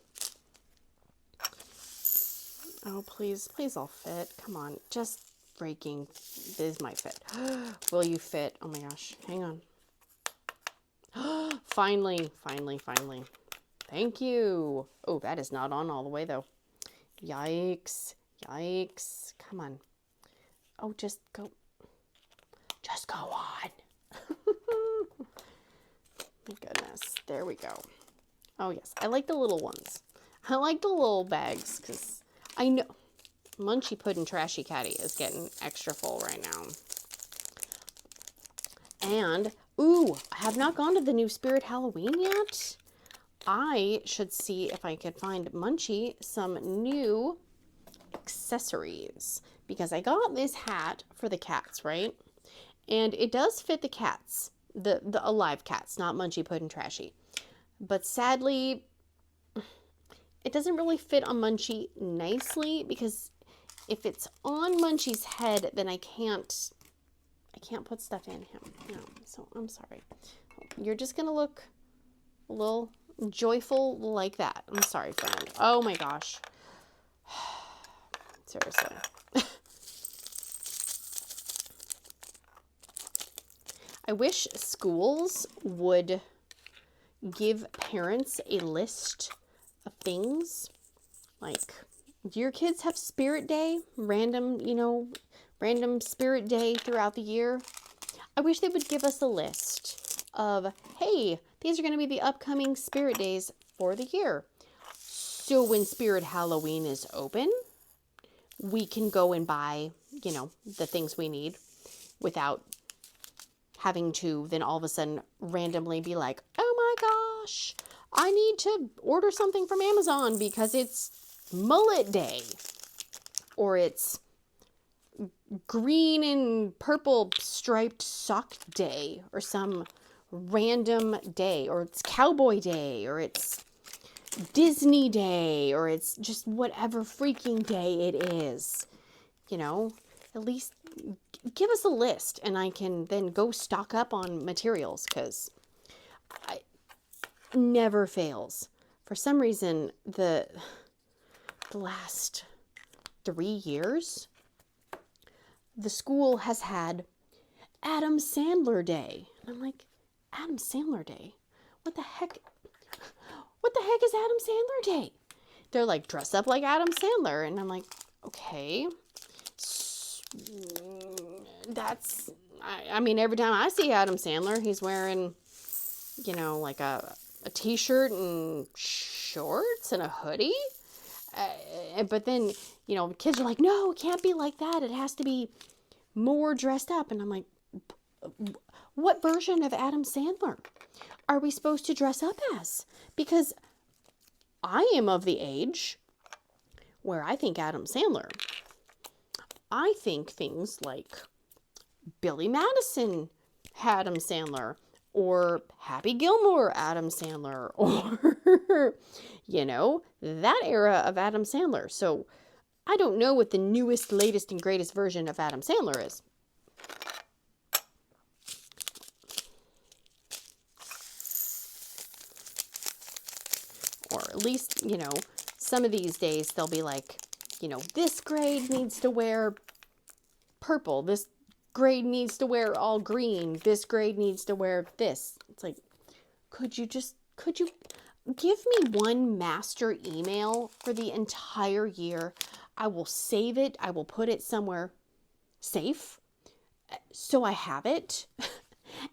Oh, please all fit. Come on, just freaking, this might fit. Will you fit? Oh my gosh, hang on. Finally. Thank you. Oh, that is not on all the way though. Yikes. Come on. Oh, just go on. My goodness. There we go. Oh yes, I like the little ones. I like the little bags because I know Munchy Puddin' Trashy Catty is getting extra full right now. And, ooh, I have not gone to the new Spirit Halloween yet. I should see if I could find Munchy some new accessories, because I got this hat for the cats, right? And it does fit the cats, the alive cats, not Munchy Puddin' Trashy. But sadly, it doesn't really fit on Munchy nicely, because if it's on Munchy's head, then I can't put stuff in him. No, so I'm sorry. You're just gonna look a little joyful like that. I'm sorry, friend. Oh my gosh. Seriously. I wish schools would give parents a list of things. Like, do your kids have Spirit Day? Random Spirit Day throughout the year? I wish they would give us a list of, hey, these are going to be the upcoming Spirit Days for the year. So when Spirit Halloween is open, we can go and buy, the things we need without having to then all of a sudden randomly be like, oh my gosh, I need to order something from Amazon because it's Mullet Day, or it's Green and Purple Striped Sock Day, or some random day, or it's Cowboy Day, or it's Disney Day, or it's just whatever freaking day it is. You know, at least give us a list and I can then go stock up on materials, because I never fails. For some reason, the last 3 years, the school has had Adam Sandler Day. And I'm like, Adam Sandler Day? What the heck? What the heck is Adam Sandler Day? They're like, dress up like Adam Sandler. And I'm like, okay. That's, I mean, every time I see Adam Sandler, he's wearing, you know, like a t-shirt and shorts and a hoodie. But then, you know, kids are like, no, it can't be like that. It has to be more dressed up. And I'm like, what version of Adam Sandler are we supposed to dress up as? Because I am of the age where I think Adam Sandler, I think things like Billy Madison Adam Sandler, or Happy Gilmore Adam Sandler, or, you know, that era of Adam Sandler. So I don't know what the newest, latest, and greatest version of Adam Sandler is. Or at least, you know, some of these days they'll be like, you know, this grade needs to wear purple. This grade needs to wear all green. This grade needs to wear this. It's like, could you give me one master email for the entire year? I will save it. I will put it somewhere safe so I have it.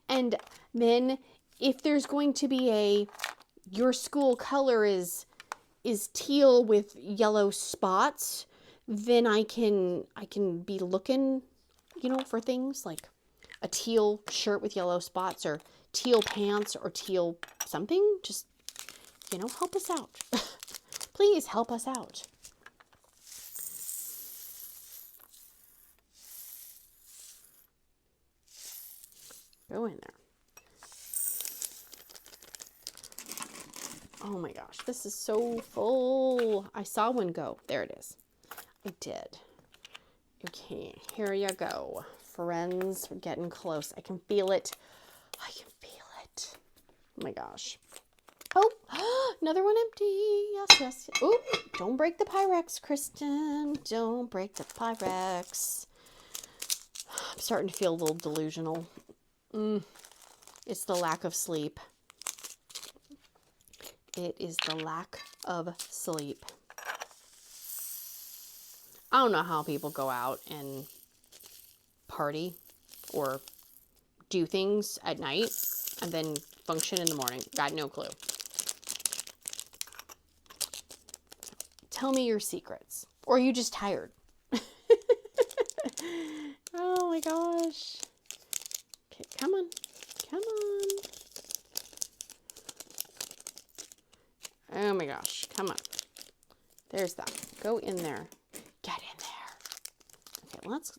And then if there's going to be your school color is teal with yellow spots, then I can be looking, you know, for things like a teal shirt with yellow spots, or teal pants, or teal something. Just, you know, help us out. Please help us out. Go in there. Oh my gosh, this is so full. I saw one go. There it is. I did. Okay, here you go. Friends, we're getting close. I can feel it. I can feel it. Oh my gosh. Oh, another one empty. Yes, yes. Oh, don't break the Pyrex, Kristyn. Don't break the Pyrex. I'm starting to feel a little delusional. It's the lack of sleep. It is the lack of sleep. I don't know how people go out and party or do things at night and then function in the morning. Got no clue. Tell me your secrets. Or are you just tired? Oh my gosh. Okay, come on. Come on. Oh my gosh. Come on. There's that. Go in there. Get in there. Okay, let's...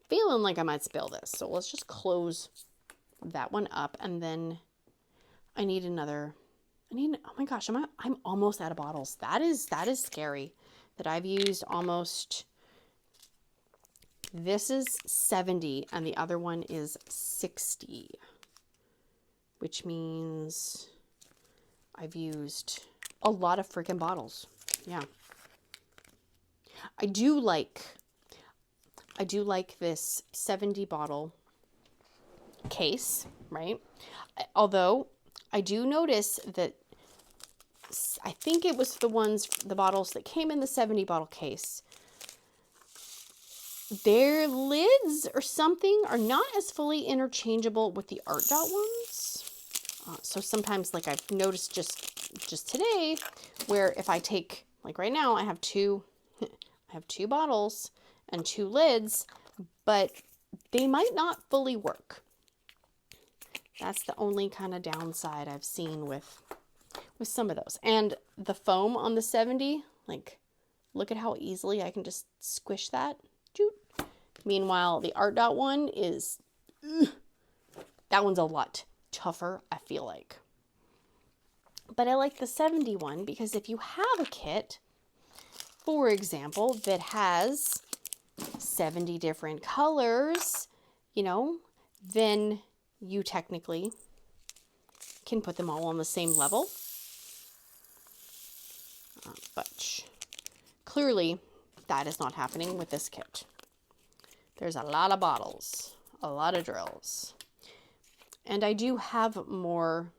Feeling like I might spill this. So let's just close that one up. And then I need another... oh my gosh, I'm almost out of bottles. That is scary. That I've used almost... This is 70 and the other one is 60. Which means I've used a lot of freaking bottles. Yeah. I do like this 70 bottle case, right? Although I do notice that I think it was the bottles that came in the 70 bottle case. Their lids or something are not as fully interchangeable with the Art Dot ones. So sometimes, like I've noticed just today, where if I take, like right now, I have two bottles and 2 lids, but they might not fully work. That's the only kind of downside I've seen with some of those. And the foam on the 70, like, look at how easily I can just squish that. Meanwhile, the Art Dot one is, that one's a lot tougher, I feel like. But I like the 71 because if you have a kit, for example, that has 70 different colors, you know, then you technically can put them all on the same level. But clearly that is not happening with this kit. There's a lot of bottles, a lot of drills. And I do have more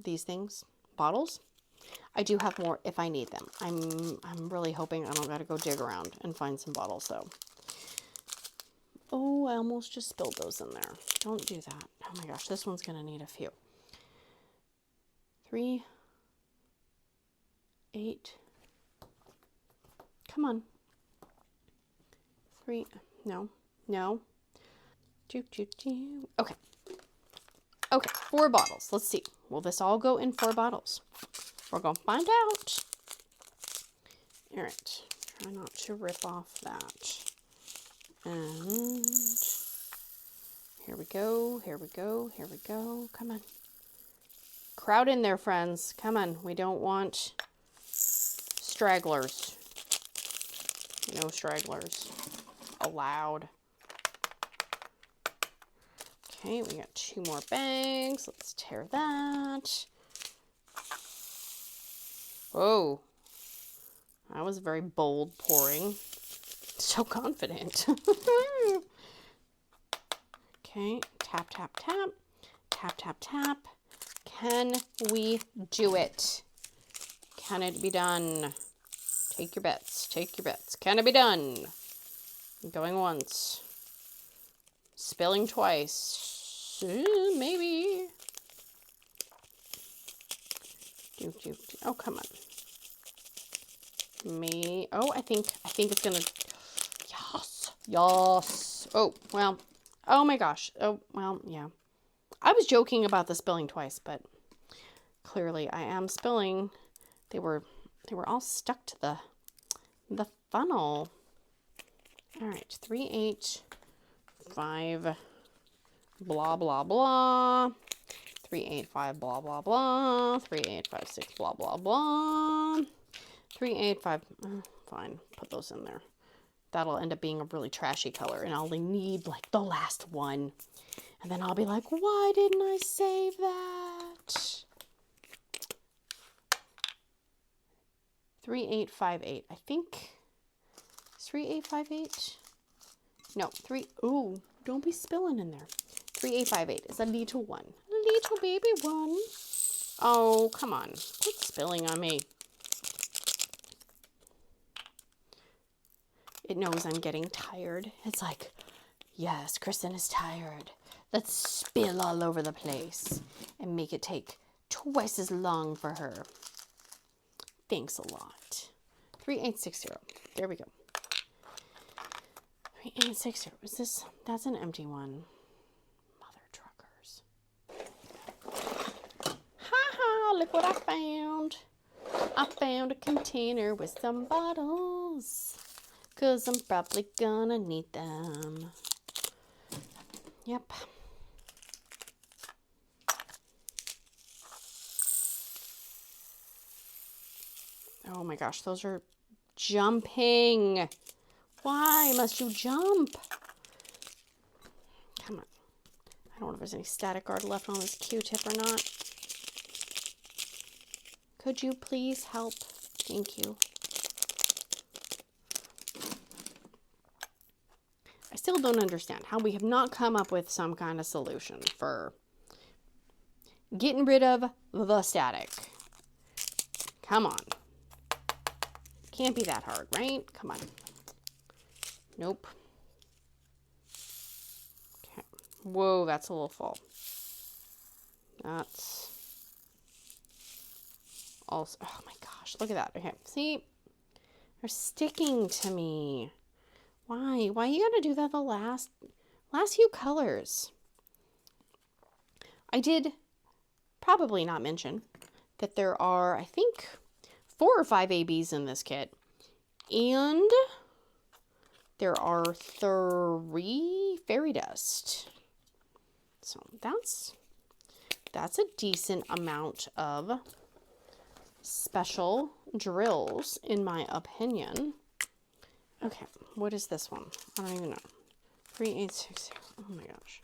these things, bottles. I do have more if I need them. I'm really hoping I don't gotta go dig around and find some bottles though. Oh, I almost just spilled those in there. Don't do that. Oh my gosh, this one's gonna need a few. 3, 8. Come on. 3. No. Okay. Okay, 4 bottles. Let's see. Will this all go in 4 bottles? We're going to find out. All right. Try not to rip off that. And here we go. Come on. Crowd in there, friends. Come on. We don't want stragglers. No stragglers allowed. Okay, we got 2 more bags. Let's tear that. Whoa. That was very bold pouring. So confident. Okay, tap, tap, tap. Tap, tap, tap. Can we do it? Can it be done? Take your bets. Take your bets. Can it be done? Going once. Spilling twice. Maybe. Oh, come on. Oh, I think it's gonna. Yes. Oh, well. Oh my gosh. Oh, well, yeah. I was joking about the spilling twice, but clearly I am spilling. They were all stuck to the funnel. All right, 3, 8, 5, blah, blah, blah. 3, 8, 5, blah, blah, blah. 3, 8, 5, 6, blah, blah, blah. 3, 8, 5, fine, put those in there. That'll end up being a really trashy color, and I'll only need like the last one. And then I'll be like, why didn't I save that? 3, 8, 5, 8. I think 3, 8, 5, 8. No, 3. Ooh, don't be spilling in there. 3, 8, 5, 8 is a little one. A little baby one. Oh, come on. Quit spilling on me. It knows I'm getting tired. It's like, yes, Kristyn is tired. Let's spill all over the place and make it take twice as long for her. Thanks a lot. 3860. There we go. 3860. Is this? That's an empty one. Mother truckers. Ha! Look what I found. I found a container with some bottles. 'Cause I'm probably gonna need them. Yep. Oh my gosh, those are jumping. Why must you jump? Come on. I don't know if there's any static guard left on this Q-tip or not. Could you please help? Thank you. I still don't understand how we have not come up with some kind of solution for getting rid of the static. Come on. Can't be that hard, right? Come on. Nope. Okay. Whoa, that's a little full. That's also, oh my gosh, look at that. Okay, see? They're sticking to me. Why? Why you gotta do that the last few colors? I did probably not mention that there are, I think, 4 or 5 ABs in this kit. And there are 3 fairy dust. So that's a decent amount of special drills, in my opinion. Okay, what is this one? I don't even know. 3860. Oh my gosh.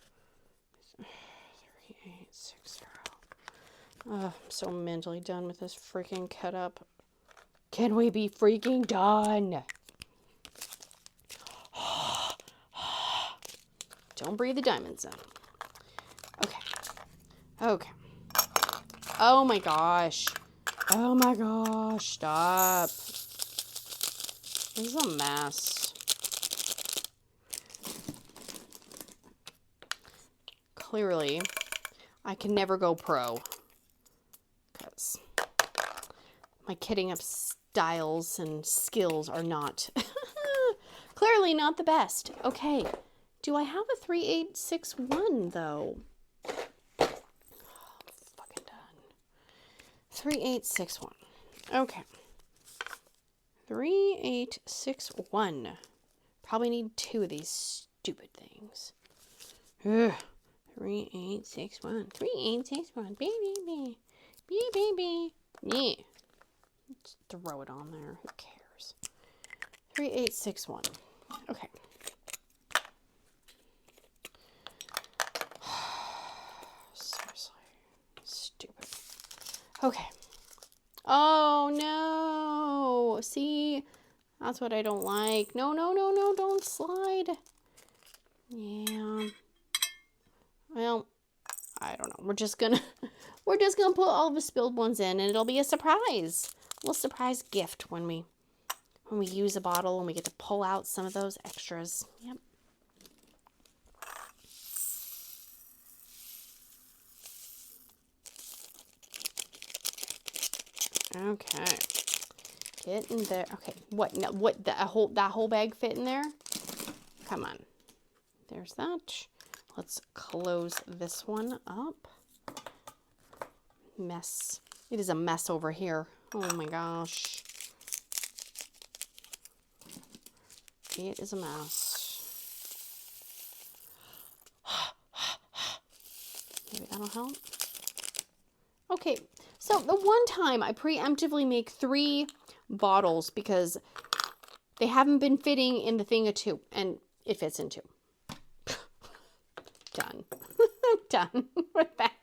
3860. I'm so mentally done with this freaking cut up. Can we be freaking done? Don't breathe the diamonds in. Okay. Okay. Oh my gosh. Oh my gosh. Stop. This is a mess. Clearly, I can never go pro. Because my kitting up styles and skills are not... clearly not the best. Okay. Do I have a 3861 though? Oh, I'm fucking done. 3861. Okay. 3861. Probably need 2 of these stupid things. Ugh. 3861. 3861. Baby. Baby. Yeah. Just throw it on there. Who cares? 3861. Okay. Seriously. Stupid. Okay. Oh, no. See? That's what I don't like. No. Don't slide. Yeah. Well, I don't know. We're just gonna put all the spilled ones in, and it'll be a surprise. A little surprise gift when we use a bottle and we get to pull out some of those extras. Yep. Okay. Get in there. Okay. What? No, what? That whole bag fit in there? Come on. There's that. Let's close this one up. Mess. It is a mess over here. Oh my gosh. It is a mess. Maybe that'll help. Okay, so the one time I preemptively make 3 bottles because they haven't been fitting in the thing of 2, and it fits in 2. Done. Done with that.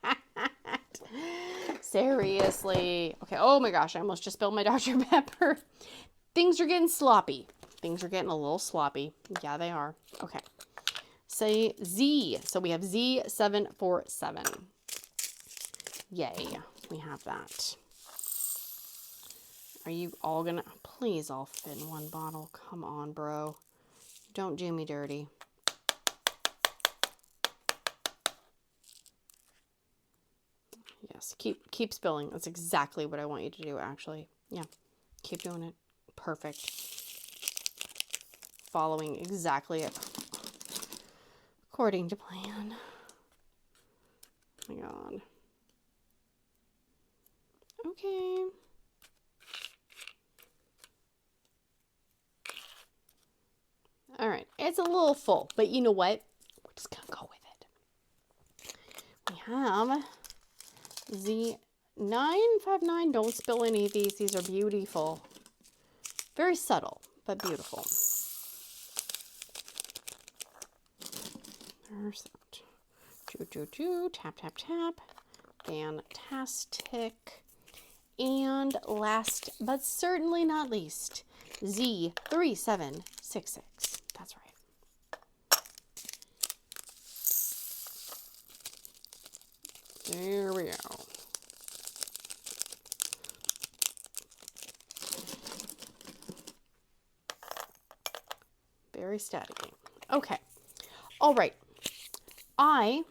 Seriously. Okay, oh my gosh, I almost just spilled my Dr. Pepper. Things are getting sloppy. Things are getting a little sloppy. Yeah, they are. Okay. Say Z. So we have Z747. Yay. We have that. Are you all gonna... Please all fit in one bottle. Come on, bro. Don't do me dirty. Yes, keep spilling. That's exactly what I want you to do, actually. Yeah, keep doing it. Perfect. Following exactly according to plan. Oh my God. Okay. All right, it's a little full, but you know what? We're just gonna go with it. We have Z959. Don't spill any of these. These are beautiful. Very subtle, but beautiful. There's that. Choo. Tap, tap, tap. Fantastic. And last, but certainly not least, Z3766. That's right. There we go. Very steady. Okay. All right. I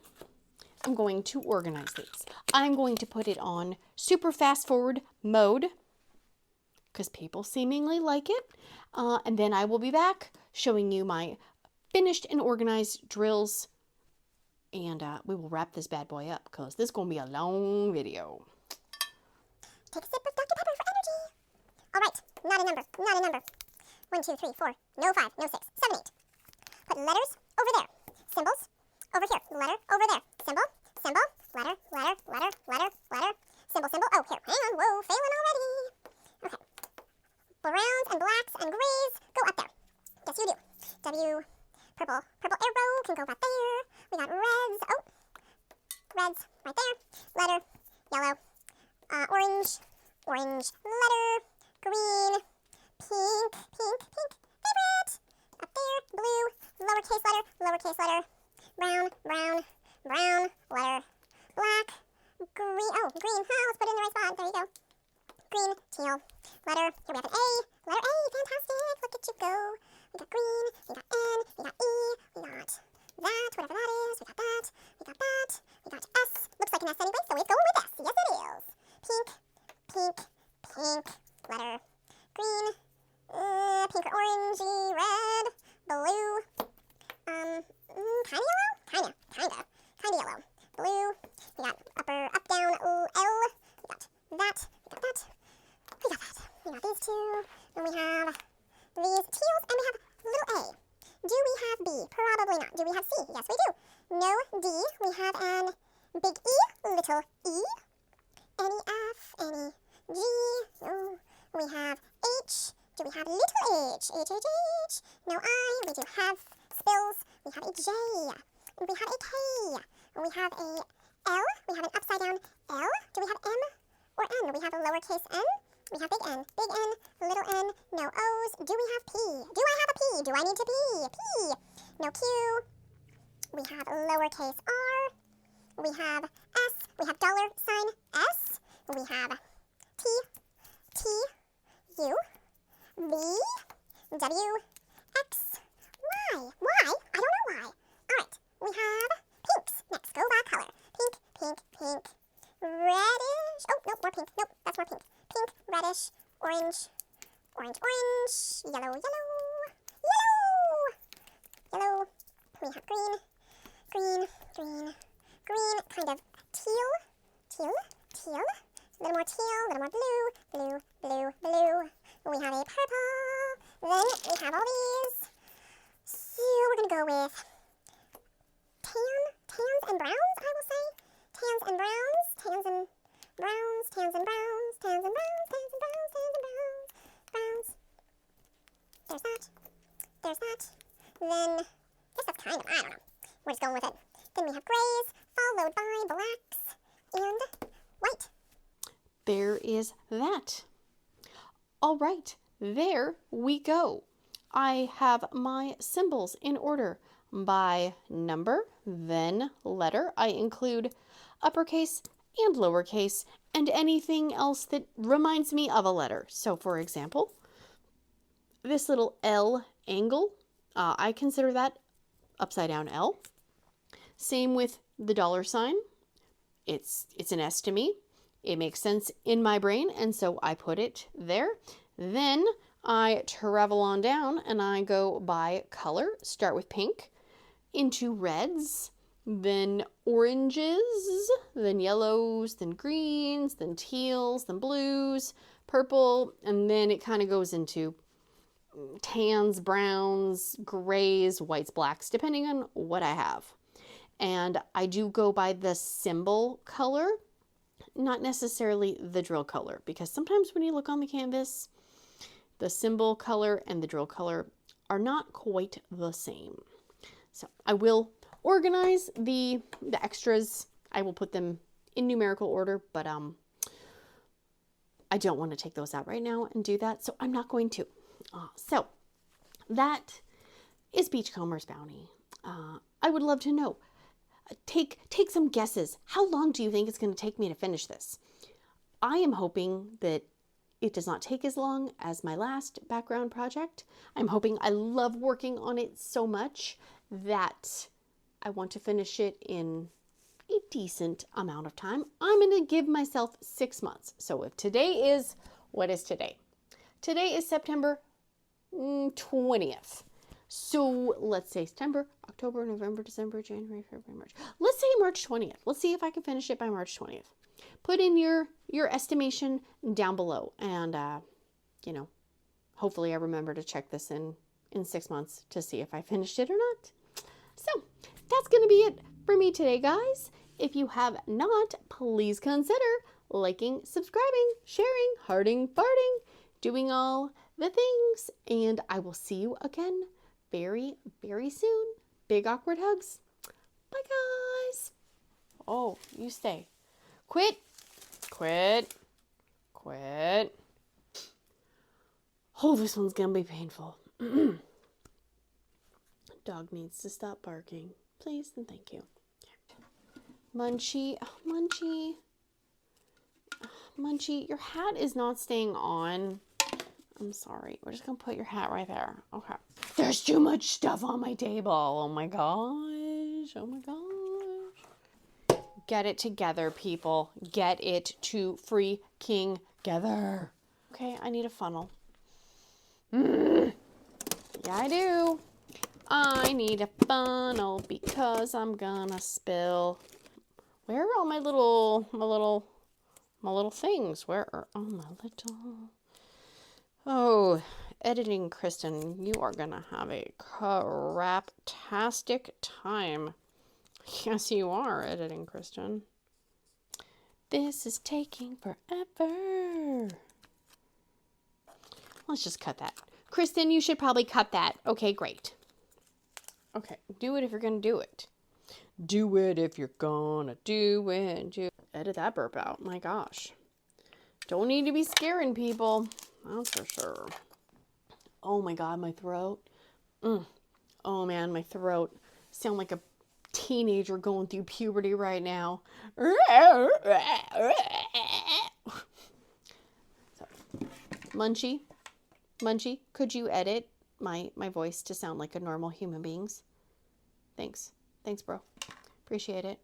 am going to organize these. I'm going to put it on super fast forward mode because people seemingly like it. And then I will be back showing you my finished and organized drills. And we will wrap this bad boy up because this is going to be a long video. Take a sip of Dr. Pepper for energy. All right, not a number. 1, 2, 3, 4, no 5, no 6, 7, 8. Put letters over there, symbols over here, letter over there, symbol, symbol, letter, letter, letter, letter, letter, symbol, symbol. Oh, here, hang on, whoa, failing already. Okay. Browns and blacks and grays, go up there. Yes, you do. W, purple, purple arrow can go right there. We got reds, oh, reds right there. Letter, yellow, orange, orange, letter, green, pink, pink, pink, favorite. Up there, blue, lowercase letter, brown, brown, brown, letter, black, green, oh, green, let's put it in the right spot, there you go. Green, teal, letter, here we have an A, letter A, fantastic, look at you go. We got green, we got N, we got E, we got that, whatever that is, we got that, we got that, we got S, looks like an S anyway, so it's going with S, yes it is. Pink, pink, pink, letter, green, pink or orangey, red, blue, kinda yellow? Kinda yellow. Blue, we got upper, up, down, L, we got that, we got that, we got that. We got these two, and we have these teals, and we have little a. Do we have B? Probably not. Do we have C? Yes, we do. No D. We have an big E, little e, any F, any G. No. We have H. Do we have little h? H, H, H. No I. We do have spills. We have a J. We have a K. We have a L. We have an upside down L. Do we have M or N? We have a lowercase n. We have big N, little n, no O's. Do we have P? Do I have a P? Do I need to P? P. No Q. We have lowercase r. We have S. We have $sign S. We have T, T, U, V, W, X, Y. Why? I don't know why. All right. We have pinks. Next, go by color. Pink, pink, pink. Reddish. Oh, nope, more pink. Nope, that's more pink. Pink, reddish, orange, orange, orange, yellow, yellow, yellow, yellow. We have green, green, green, green, kind of teal, teal, teal. A little more teal, a little more blue, blue, blue, blue. We have a purple. Then we have all these. So we're going to go with tans and browns, I will say. Tans and browns, tans and browns, tans and browns, tans and browns, tans and browns, tans and browns, browns. There's that. There's that. Then, I guess that's kind of, I don't know. We're just going with it. Then we have grays, followed by blacks and white. There is that. All right, there we go. I have my symbols in order by number, then letter. I include uppercase and lowercase and anything else that reminds me of a letter. So for example, this little L angle, I consider that upside down L. Same with the $sign. It's an S to me. It makes sense in my brain, and so I put it there. Then I travel on down and I go by color. Start with pink, into reds, then oranges, then yellows, then greens, then teals, then blues, purple, and then it kind of goes into tans, browns, grays, whites, blacks, depending on what I have. And I do go by the symbol color, not necessarily the drill color, because sometimes when you look on the canvas, the symbol color and the drill color are not quite the same. So I will organize the extras. I will put them in numerical order, but I don't want to take those out right now and do that, so I'm not going to. So that is Beachcombers Bounty. I would love to know. Take some guesses. How long do you think it's going to take me to finish this? I am hoping that it does not take as long as my last background project. I'm hoping I love working on it so much that I want to finish it in a decent amount of time. I'm going to give myself 6 months. So if today is, what is today? Today is September 20th. So let's say September, October, November, December, January, February, March. Let's say March 20th. Let's see if I can finish it by March 20th. Put in your estimation down below, and hopefully I remember to check this in 6 months to see if I finished it or not. So that's going to be it for me today, guys. If you have not, please consider liking, subscribing, sharing, hearting, farting, doing all the things. And I will see you again very, very soon. Big awkward hugs. Bye, guys. Oh, you stay. Quit. Quit. Quit. Oh, this one's gonna be painful. Dog needs to stop barking. Please and thank you. Munchie. Oh, Munchie. Munchie, your hat is not staying on. I'm sorry. We're just going to put your hat right there. Okay. There's too much stuff on my table. Oh my gosh. Oh my gosh. Get it together, people. Get it to freaking together. Okay, I need a funnel. Yeah, I do. I need a funnel because I'm gonna spill. Where are all my little things? Where are all my little... Oh, editing, Kristyn, you are gonna have a craptastic time. Yes, you are editing, Kristyn. This is taking forever. Let's just cut that. Kristyn, you should probably cut that. Okay, great. Okay, do it if you're gonna do it. Do it if you're gonna do it. Edit that burp out. My gosh. Don't need to be scaring people. That's for sure. Oh my God, my throat. Oh man, my throat. Sound like a teenager going through puberty right now. So, Munchie, could you edit my voice to sound like a normal human being's? Thanks, bro. Appreciate it.